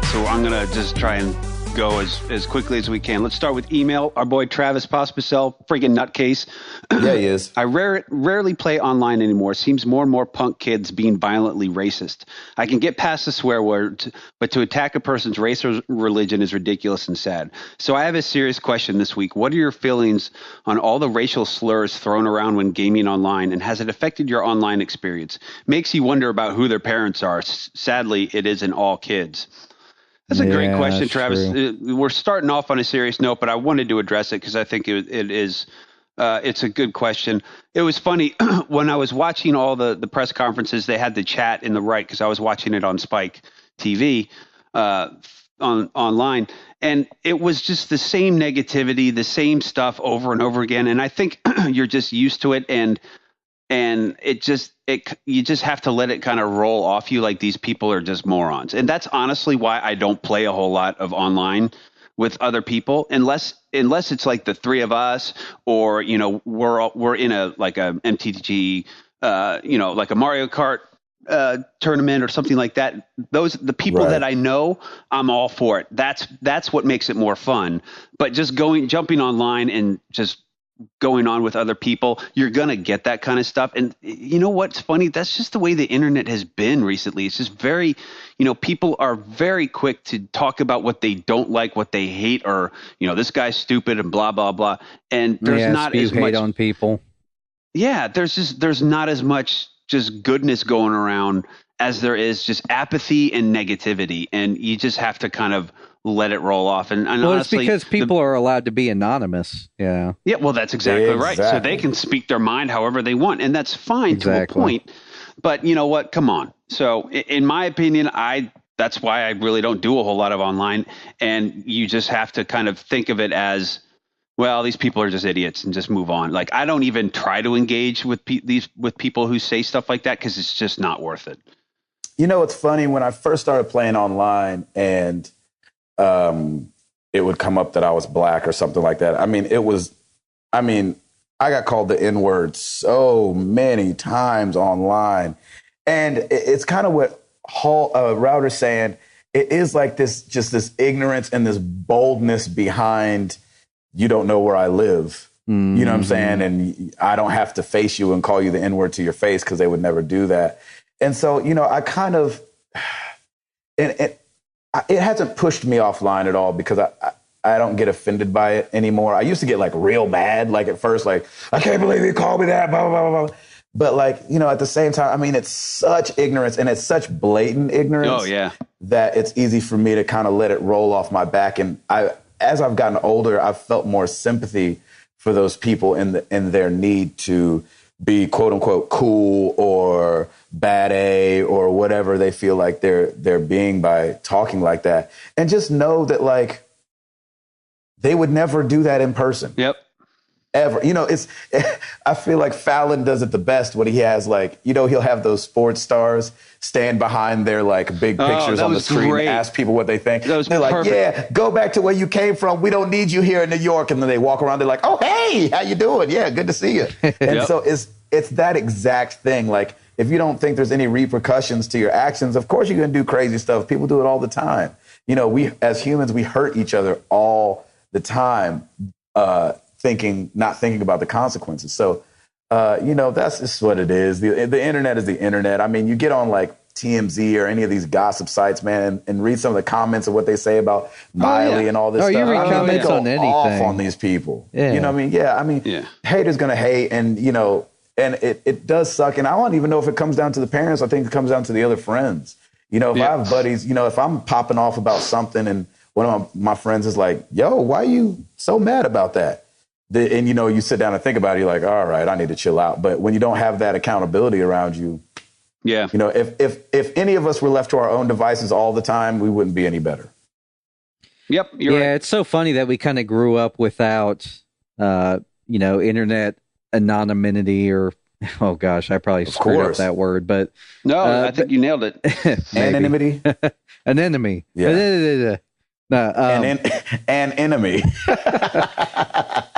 So I'm going to just try and go as quickly as we can. Let's start with email. Our boy Travis Pospisil, freaking nutcase. Yeah, he is. I rarely play online anymore. Seems more and more punk kids being violently racist. I can get past the swear word, but to attack a person's race or religion is ridiculous and sad. So I have a serious question this week. What are your feelings on all the racial slurs thrown around when gaming online, and has it affected your online experience? Makes you wonder about who their parents are. Sadly, it isn't all kids. That's a great question, Travis. We're starting off on a serious note, but I wanted to address it because I think it is. It's a good question. It was funny when I was watching all the press conferences. They had the chat in the right because I was watching it on Spike TV online, and it was just the same negativity, the same stuff over and over again. And I think you're just used to it, and you just have to let it kind of roll off you, like these people are just morons. And that's honestly why I don't play a whole lot of online with other people, unless it's like the three of us, or we're in a MTG, like a Mario Kart tournament or something like that. The people that I know, I'm all for it. That's what makes it more fun. But just jumping online and just going on with other people, you're gonna get that kind of stuff. And you know what's funny? That's just the way the internet has been recently. It's just very, people are very quick to talk about what they don't like, what they hate, or this guy's stupid and blah blah blah. And there's not as much hate on people. Yeah, there's not as much just goodness going around as there is just apathy and negativity. And you just have to kind of let it roll off. And well, honestly, it's because people are allowed to be anonymous. Yeah. Yeah, well, that's exactly right. So they can speak their mind however they want, and that's fine to a point. But you know what? Come on. So in my opinion, that's why I really don't do a whole lot of online. And you just have to kind of think of it as, well, these people are just idiots and just move on. Like, I don't even try to engage with people who say stuff like that because it's just not worth it. You know, it's funny, when I first started playing online and it would come up that I was black or something like that. I got called the N-word so many times online. And it's kind of what Router's saying. It is like this ignorance and this boldness behind, you don't know where I live. Mm-hmm. You know what I'm saying? And I don't have to face you and call you the N-word to your face, because they would never do that. And so, you know, I kind of, it hasn't pushed me offline at all, because I don't get offended by it anymore. I used to get like real mad, like at first, like, I can't believe you called me that, blah, blah, blah, blah. But like, you know, at the same time, I mean, it's such ignorance, and it's such blatant ignorance that it's easy for me to kind of let it roll off my back. And as I've gotten older, I've felt more sympathy for those people in their need to be quote unquote cool or bad A or whatever they feel like they're being by talking like that. And just know that, like, they would never do that in person. Yep. Ever. You know, I feel like Fallon does it the best when he has, like, you know, he'll have those sports stars stand behind their like big pictures on the screen and ask people what they think. They're like, yeah, go back to where you came from. We don't need you here in New York. And then they walk around. They're like, oh, hey, how you doing? Yeah, good to see you. And so it's that exact thing. Like, if you don't think there's any repercussions to your actions, of course you're going to do crazy stuff. People do it all the time. You know, we as humans, we hurt each other all the time, not thinking about the consequences. So, you know, that's just what it is. The internet is the internet. I mean, you get on like TMZ or any of these gossip sites, man, and read some of the comments of what they say about Miley and all this stuff. You read comments on anything. Off on these people. Yeah. You know what I mean? Yeah. I mean, haters going to hate, and, you know, and it does suck. And I don't even know if it comes down to the parents. I think it comes down to the other friends. You know, if I have buddies, you know, if I'm popping off about something and one of my friends is like, yo, why are you so mad about that? And, you know, you sit down and think about it, you're like, all right, I need to chill out. But when you don't have that accountability around you, you know, if any of us were left to our own devices all the time, we wouldn't be any better. Yep. You're right. It's so funny that we kind of grew up without, you know, internet anonymity, or, oh gosh, I probably screwed up that word, but no, I think you nailed it. Anonymity. An enemy. Yeah. No, an enemy.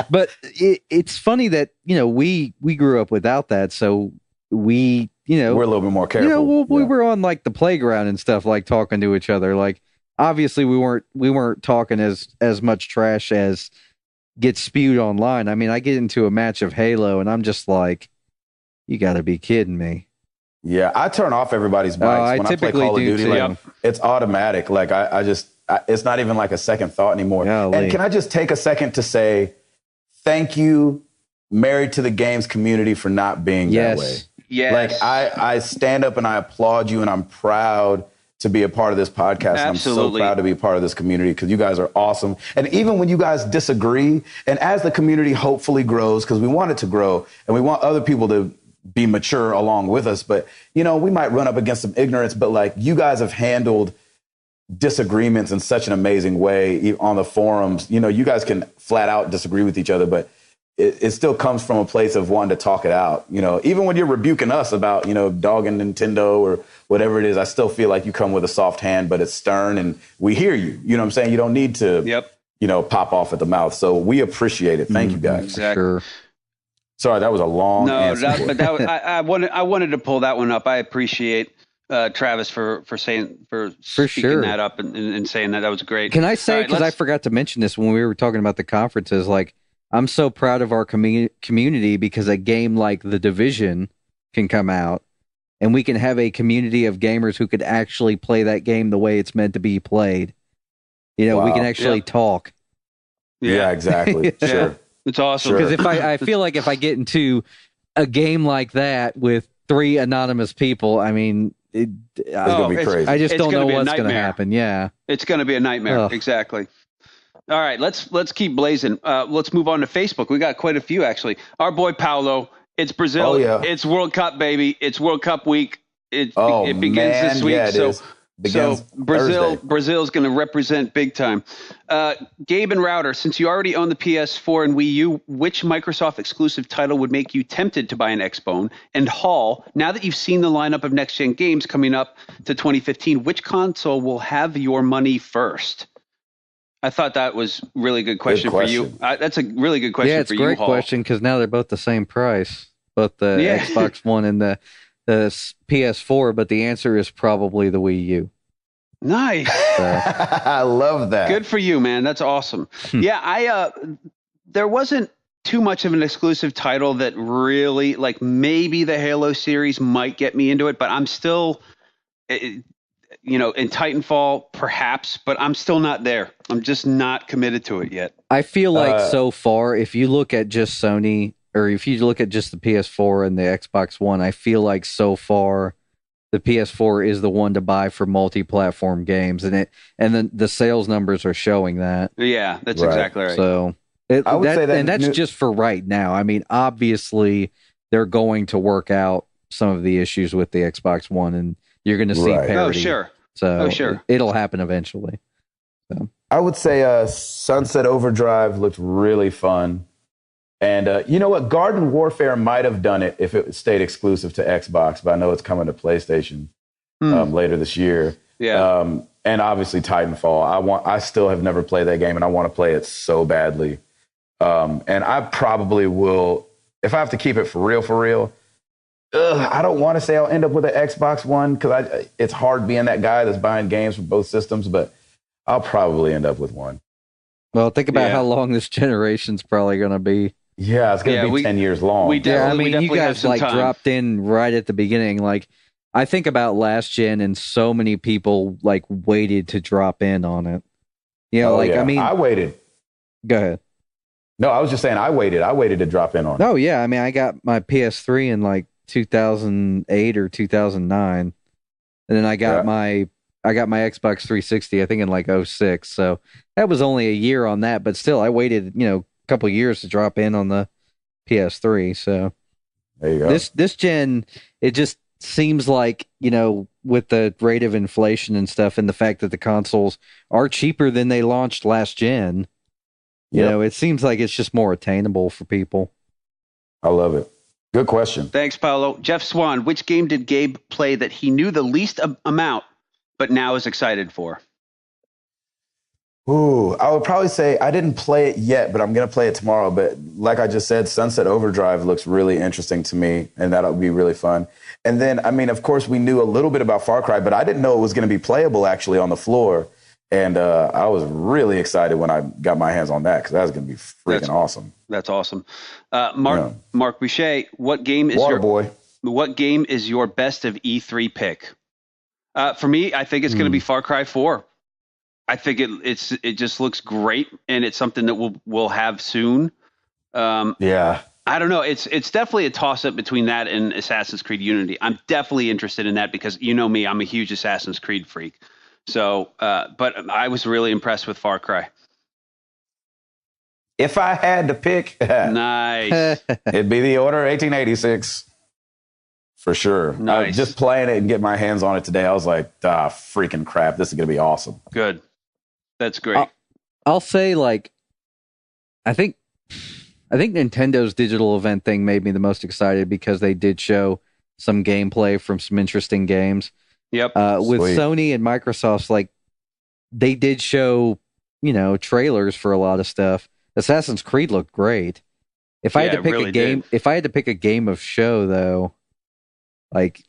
But it's funny that, you know, we grew up without that, so we, you know, we're a little bit more careful. You know, we were on like the playground and stuff, like talking to each other. Like, obviously, we weren't talking as much trash as gets spewed online. I mean, I get into a match of Halo, and I'm just like, you got to be kidding me. Yeah, I turn off everybody's mics when I play Call of Duty. Like, it's automatic. Like, I just it's not even like a second thought anymore. Golly. And can I just take a second to say thank you, Married to the Games community, for not being that way. Yes. Like, I stand up and I applaud you, and I'm proud to be a part of this podcast. And I'm so proud to be a part of this community, because you guys are awesome. And even when you guys disagree, and as the community hopefully grows, because we want it to grow and we want other people to be mature along with us, but, you know, we might run up against some ignorance, but like, you guys have handled disagreements in such an amazing way on the forums. You know, you guys can flat out disagree with each other, but it still comes from a place of wanting to talk it out. You know, even when you're rebuking us about, you know, dogging Nintendo or whatever it is, I still feel like you come with a soft hand, but it's stern, and we hear you. You know what I'm saying? You don't need to, you know, pop off at the mouth. So we appreciate it. Thank you, guys. Exactly. Sure. Sorry, that was a long answer. I wanted to pull that one up. I appreciate Travis for speaking that up and saying that was great. Can I say, because I forgot to mention this when we were talking about the conferences, like, I'm so proud of our community, because a game like The Division can come out and we can have a community of gamers who could actually play that game the way it's meant to be played. You know, we can actually talk. Yeah, exactly. Sure. It's awesome. Because I feel like if I get into a game like that with 3 anonymous people, I mean, gonna be crazy. I just It's don't know gonna be a what's going to nightmare. happen. Yeah. It's going to be a nightmare. Ugh. Exactly. All right, let's keep blazing. Let's move on to Facebook. We got quite a few actually. Our boy Paulo. It's Brazil. Oh, yeah. It's World Cup, baby. It's World Cup week. It begins man. this week. Yeah, it is. Begins Thursday. Brazil's going to represent big time. Gabe and Router, since you already own the PS4 and Wii U, which Microsoft exclusive title would make you tempted to buy an Xbone? And Hall, now that you've seen the lineup of next-gen games coming up to 2015, which console will have your money first? I thought that was a really good question for you. That's a really good question for you, Yeah, it's a great Hall. question because now they're both the same price, both the Xbox One and the PS4, but the answer is probably the Wii U. Nice. I love that. Good for you, man. That's awesome. Yeah, there wasn't too much of an exclusive title that really, like, maybe the Halo series might get me into it, but I'm still, in Titanfall, perhaps, but I'm still not there. I'm just not committed to it yet. I feel like so far, if you look at just Sony, or if you look at just the PS4 and the Xbox One, I feel like so far the PS4 is the one to buy for multi-platform games, and then the sales numbers are showing that. Yeah, that's exactly right. So I would say that, and that's just for right now. I mean, obviously they're going to work out some of the issues with the Xbox One, and you're going to see parity. Oh, sure. So it'll happen eventually. So I would say Sunset Overdrive looked really fun. And you know what? Garden Warfare might have done it if it stayed exclusive to Xbox, but I know it's coming to PlayStation later this year. Yeah. And obviously Titanfall. I still have never played that game, and I want to play it so badly. And I probably will, if I have to keep it for real. I don't want to say I'll end up with an Xbox One because it's hard being that guy that's buying games for both systems, but I'll probably end up with one. Well, think about how long this generation's probably going to be. Yeah, it's going to be 10 years long. You guys dropped in right at the beginning. Like, I think about last gen, and so many people like waited to drop in on it. I mean, I waited. Go ahead. No, I was just saying I waited. I waited to drop in on it. Oh yeah, I mean, I got my PS3 in like 2008 or 2009, and then I got my Xbox 360, I think in like 06. So that was only a year on that, but still, I waited, couple years to drop in on the PS3. So there you go. This gen, it just seems like, with the rate of inflation and stuff, and the fact that the consoles are cheaper than they launched last gen, it seems like it's just more attainable for people. I love it. Good question. Thanks, Paolo. Jeff Swan, which game did Gabe play that he knew the least amount, but now is excited for? Ooh, I would probably say I didn't play it yet, but I'm going to play it tomorrow. But like I just said, Sunset Overdrive looks really interesting to me, and that'll be really fun. And then, I mean, of course, we knew a little bit about Far Cry, but I didn't know it was going to be playable actually on the floor. And I was really excited when I got my hands on that because that was going to be freaking awesome. That's awesome. Mark Boucher, what game is What game is your best of E3 pick? For me, I think it's going to be Far Cry 4. I think it just looks great, and it's something that we'll have soon. I don't know. It's definitely a toss up between that and Assassin's Creed Unity. I'm definitely interested in that because you know me, I'm a huge Assassin's Creed freak. So, but I was really impressed with Far Cry. If I had to pick, nice, it'd be The Order 1886 for sure. Nice. Just playing it and getting my hands on it today, I was like, freaking crap, this is gonna be awesome. Good, that's great. I'll say, like, I think Nintendo's digital event thing made me the most excited because they did show some gameplay from some interesting games. Yep. With Sony and Microsoft's, like, they did show, trailers for a lot of stuff. Assassin's Creed looked great. If I had to pick a game of show though, like,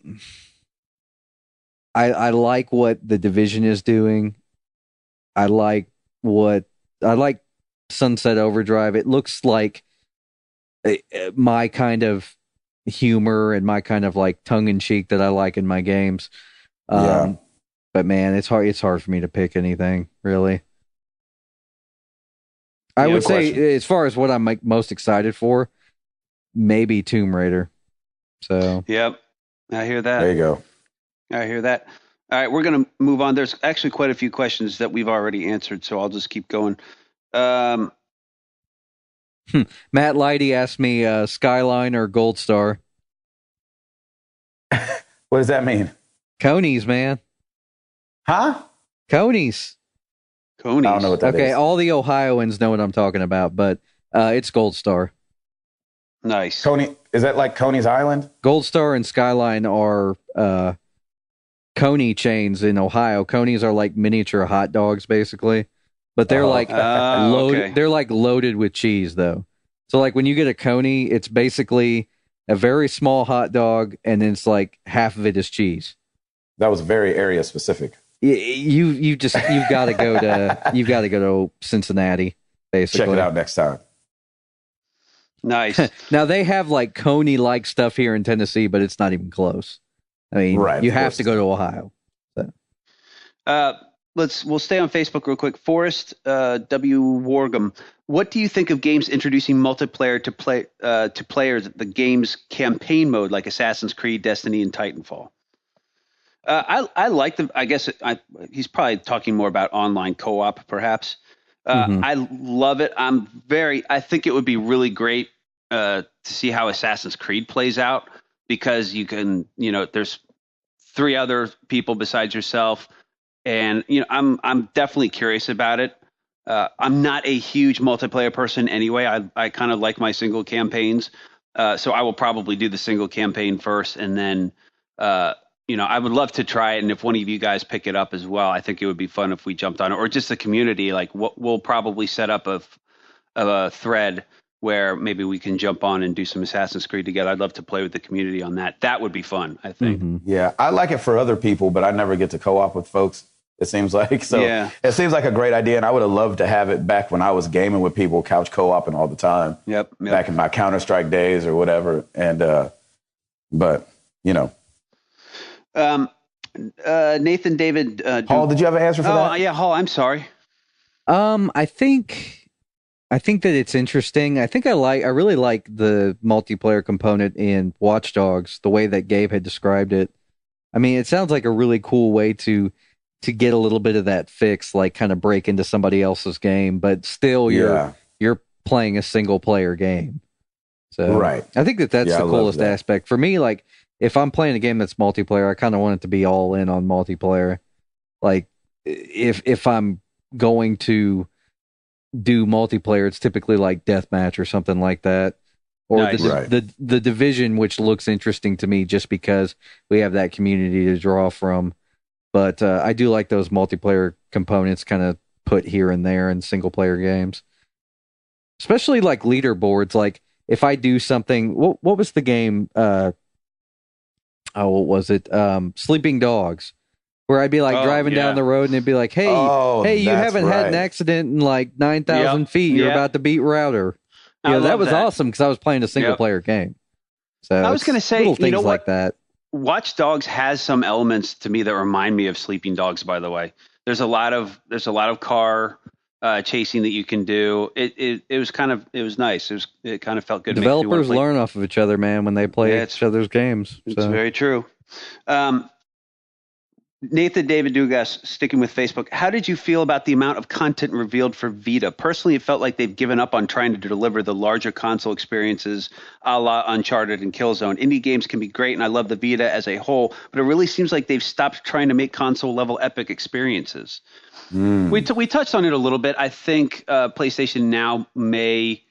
I like what The Division is doing. I like Sunset Overdrive. It looks like my kind of humor and my kind of like tongue in cheek that I like in my games. But man, it's hard for me to pick anything really. I would say, as far as what I'm most excited for, maybe Tomb Raider. So yep, I hear that. There you go. I hear that. All right, we're going to move on. There's actually quite a few questions that we've already answered, so I'll just keep going. Matt Lighty asked me Skyline or Gold Star. What does that mean? Coney's, man. Huh? Coney's. Coney's. I don't know what that is. Okay, all the Ohioans know what I'm talking about, but it's Gold Star. Nice. Coney, is that like Coney's Island? Gold Star and Skyline are Coney chains in Ohio. Coney's are like miniature hot dogs, basically, but they're loaded. Okay. They're like loaded with cheese, though. So like when you get a Coney, it's basically a very small hot dog, and then it's like half of it is cheese. That was very area specific. You've got to go to Cincinnati, basically. Check it out next time. Nice. Now they have like Coney-like stuff here in Tennessee, but it's not even close. I mean, you have to go to Ohio. So. We'll stay on Facebook real quick. Forrest W. Wargum, what do you think of games introducing multiplayer to players the game's campaign mode, like Assassin's Creed, Destiny, and Titanfall? I like the. I guess he's probably talking more about online co-op, perhaps. I love it. I think it would be really great to see how Assassin's Creed plays out, because you can, there's 3 other people besides yourself. And, I'm definitely curious about it. I'm not a huge multiplayer person anyway. I kind of like my single campaigns. So I will probably do the single campaign first, and then, I would love to try it. And if one of you guys pick it up as well, I think it would be fun if we jumped on it, or just the community. Like we'll probably set up a thread where maybe we can jump on and do some Assassin's Creed together. I'd love to play with the community on that. That would be fun, I think. Mm-hmm. Yeah, I like it for other people, but I never get to co-op with folks, it seems like. So yeah. It seems like a great idea, and I would have loved to have it back when I was gaming with people, couch co-oping all the time. Yep. Back in my Counter-Strike days or whatever. And, but, Nathan David. Hall, did you have an answer for that? Oh, yeah, Hall, I'm sorry. I think that it's interesting. I really like the multiplayer component in Watch Dogs, the way that Gabe had described it. I mean, it sounds like a really cool way to get a little bit of that fix, like kind of break into somebody else's game, but still you're playing a single player game. So right. I think that's the coolest aspect. For me, like if I'm playing a game that's multiplayer, I kind of want it to be all in on multiplayer. Like if I'm going to do multiplayer, it's typically like deathmatch or something like that, or nice. the Division, which looks interesting to me just because we have that community to draw from. But I do like those multiplayer components kind of put here and there in single player games, especially like leaderboards. Like if I do something, what was the game? What was it? Sleeping Dogs. Where I'd be like driving down the road and it'd be like, hey, you haven't had an accident in like 9,000 feet. You're about to beat Router. That was awesome because I was playing a single player game. So I was going to say, little things like that. Watch Dogs has some elements to me that remind me of Sleeping Dogs, by the way. There's a lot of car chasing that you can do. It was nice. It kind of felt good. Developers learn off of each other, man, when they play each other's games. It's very true. Nathan David Dugas, sticking with Facebook, how did you feel about the amount of content revealed for Vita? Personally, it felt like they've given up on trying to deliver the larger console experiences a la Uncharted and Killzone. Indie games can be great, and I love the Vita as a whole, but it really seems like they've stopped trying to make console-level epic experiences. We touched on it a little bit. I think PlayStation Now may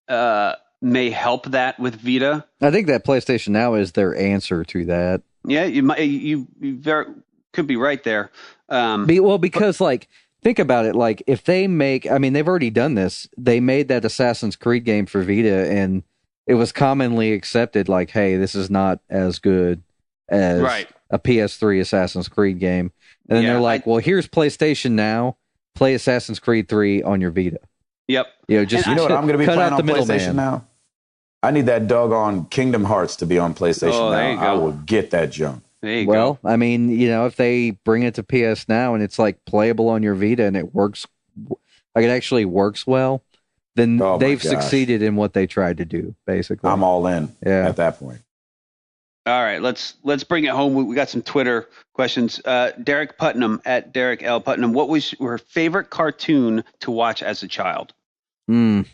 help that with Vita. I think that PlayStation Now is their answer to that. Yeah, you very could be right there. Because think about it. Like if they make, I mean, they've already done this. They made that Assassin's Creed game for Vita, and it was commonly accepted. Like, hey, this is not as good as a PS3 Assassin's Creed game. And then they're like, well, here's PlayStation Now. Play Assassin's Creed 3 on your Vita. Yep. You know what I'm going to be playing on PlayStation Now? I need that doggone Kingdom Hearts to be on PlayStation Now. I will get that junk. There you go. I mean, if they bring it to PS Now and it's like playable on your Vita and it works, like it actually works well, then they've succeeded in what they tried to do, basically. I'm all in at that point. All right, let's bring it home. We got some Twitter questions. Derek Putnam at Derek L. Putnam. What was your favorite cartoon to watch as a child? Mm.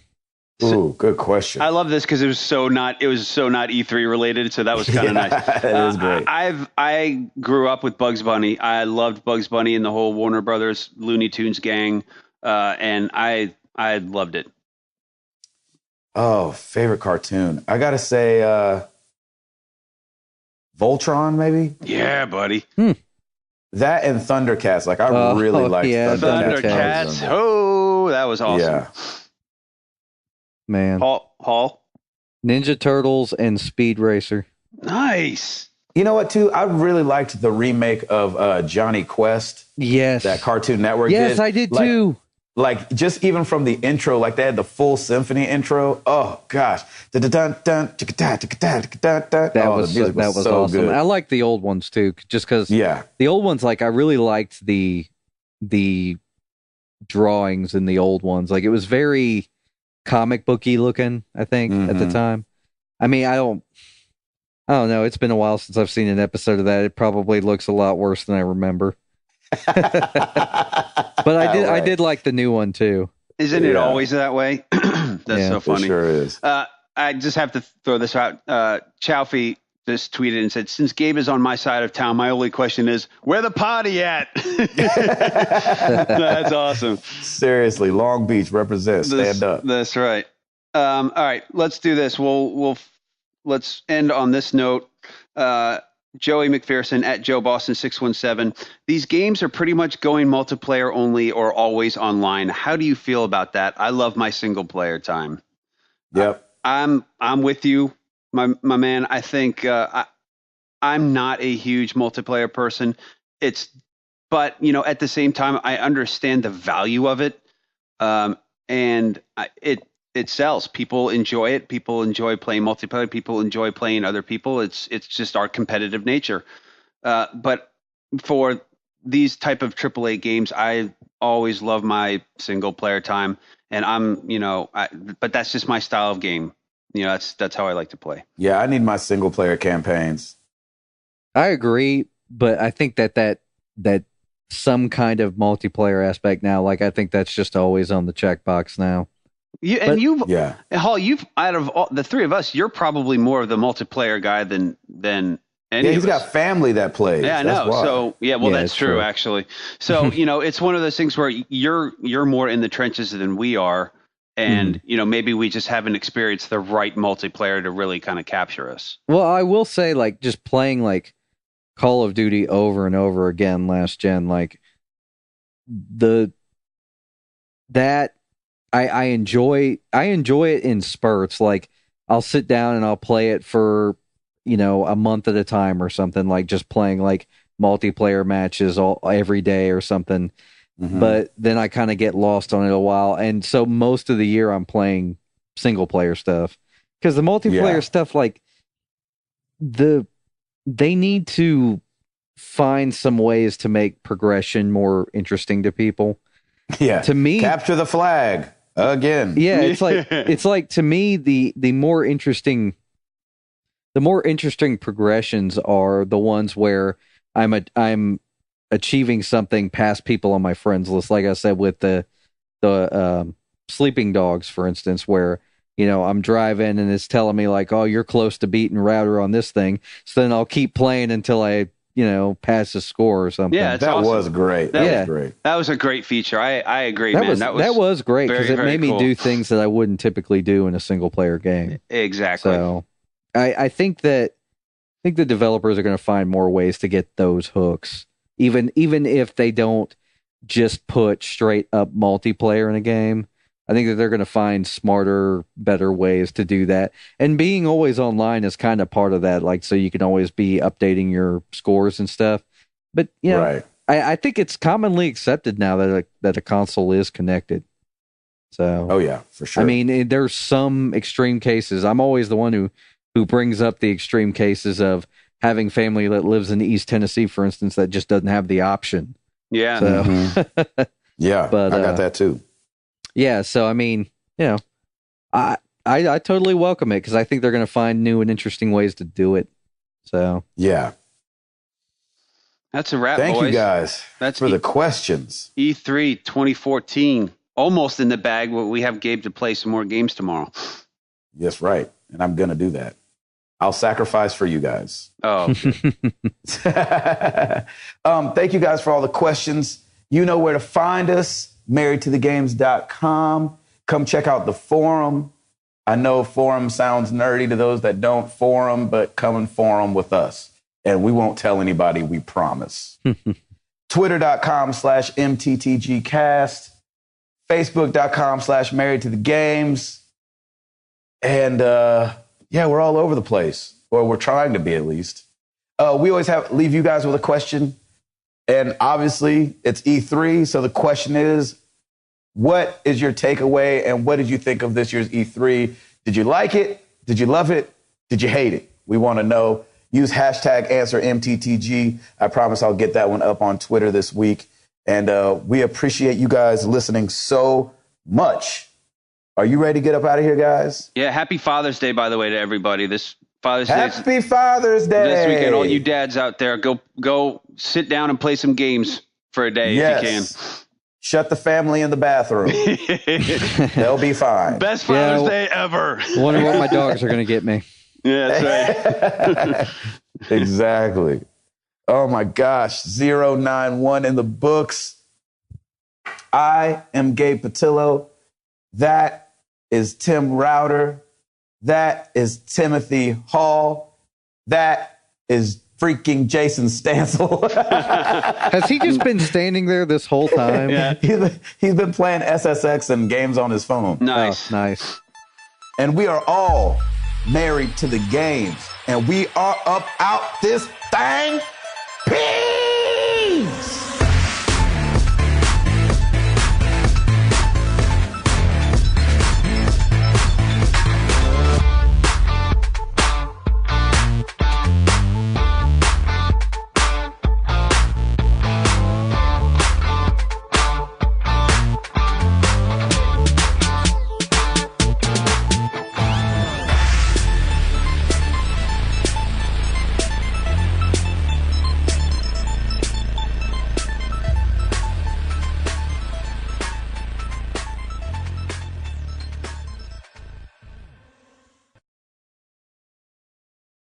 Ooh, good question. I love this because it was so not E3 related, so that was kind of nice. It is great. I grew up with Bugs Bunny. I loved Bugs Bunny and the whole Warner Brothers Looney Tunes gang, and I loved it. Oh, favorite cartoon. I gotta say, Voltron, maybe. Yeah, buddy. That and Thundercats. Like I really liked Thundercats. Oh, that was awesome. Yeah. Man. Hall. Ninja Turtles and Speed Racer. Nice. You know what, too? I really liked the remake of Johnny Quest. Yes. That Cartoon Network Yes, did. I did too. Like, just even from the intro, like they had the full symphony intro. Oh, gosh. That was so awesome. good. I like the old ones too, just because the old ones, like I really liked the drawings in the old ones. Like it was very comic booky looking, I think, at the time. I mean, I don't know. It's been a while since I've seen an episode of that. It probably looks a lot worse than I remember. But I did like the new one too. Isn't it always that way? That's so funny. It sure is. I just have to throw this out. Chowfie just tweeted and said, "Since Gabe is on my side of town, my only question is, where the party at?" That's awesome. Seriously, Long Beach represents. Stand up. That's right. All right, let's do this. Let's end on this note. Joey McPherson at Joe Boston 617. These games are pretty much going multiplayer only or always online. How do you feel about that? I love my single player time. Yep. I'm with you, my man. I think I'm not a huge multiplayer person. But at the same time, I understand the value of it, and it sells. People enjoy it. People enjoy playing multiplayer. People enjoy playing other people. It's just our competitive nature. But for these type of AAA games, I always love my single player time, and but that's just my style of game. That's how I like to play. Yeah, I need my single player campaigns. I agree, but I think that some kind of multiplayer aspect now, like I think that's just always on the checkbox now. Hall, you've out of all, the three of us, you're probably more of the multiplayer guy than any. Yeah, he's got family that plays. Yeah, I know. So that's true actually. So it's one of those things where you're more in the trenches than we are, and maybe we just haven't experienced the right multiplayer to really kind of capture us. Well, I will say, like, just playing like Call of Duty over and over again last gen, like I enjoy it in spurts. Like I'll sit down and I'll play it for a month at a time or something, like just playing like multiplayer matches every day or something. But then I kind of get lost on it a while, and so most of the year I'm playing single player stuff, because the multiplayer stuff, like they need to find some ways to make progression more interesting to people. Yeah, to me, capture the flag again. Yeah, it's like to me the more interesting progressions are the ones where I'm achieving something past people on my friends list. Like I said, with the sleeping dogs, for instance, where I'm driving and it's telling me like, oh, you're close to beating router on this thing. So then I'll keep playing until I pass the score or something. Yeah, that awesome. Was great. That was great. That was a great feature. I agree, that man. That was great because it made me do things that I wouldn't typically do in a single player game. Exactly. So I think the developers are going to find more ways to get those hooks, even if they don't just put straight up multiplayer in a game. I think that they're going to find smarter, better ways to do that. And being always online is kind of part of that. Like, so you can always be updating your scores and stuff. But, right. I think it's commonly accepted now that a console is connected. So, oh yeah, for sure. I mean, there's some extreme cases. I'm always the one who brings up the extreme cases of having family that lives in East Tennessee, for instance, that just doesn't have the option. Yeah. So, yeah, but I got that too. Yeah, so I mean, I totally welcome it because I think they're going to find new and interesting ways to do it. So Yeah. That's a wrap, Thank boys. you guys That's for the questions. E3 2014. Almost in the bag. We have Gabe to play some more games tomorrow. Yes, right. And I'm going to do that. I'll sacrifice for you guys. Oh, Thank you guys for all the questions. You know where to find us, marriedtothegames.com. Come check out the forum. I know forum sounds nerdy to those that don't forum, but come and forum with us. And we won't tell anybody, we promise. Twitter.com/MTTGcast. Facebook.com/marriedtothegames. And yeah, we're all over the place, or we're trying to be at least. We always leave you guys with a question. And obviously, it's E3. So the question is, what is your takeaway and what did you think of this year's E3? Did you like it? Did you love it? Did you hate it? We want to know. Use hashtag #AnswerMTTG. I promise I'll get that one up on Twitter this week. And we appreciate you guys listening so much. Are you ready to get up out of here, guys? yeah. Happy Father's Day, by the way, to everybody. This Father's Day. Happy Father's Day. This weekend, all you dads out there, go sit down and play some games for a day if you can. Shut the family in the bathroom. They'll be fine. Best Father's Day ever. I wonder what my dogs are going to get me. Yeah, that's right. Exactly. Oh my gosh. 091 in the books. I am Gabe Patillo. That is Tim Router. That is Timothy Hall. That is freaking Jason Stansel. Has he just been standing there this whole time? Yeah. He's been playing SSX and games on his phone. Nice. Oh, nice. And we are all married to the games. And we are up out this thing. Peace!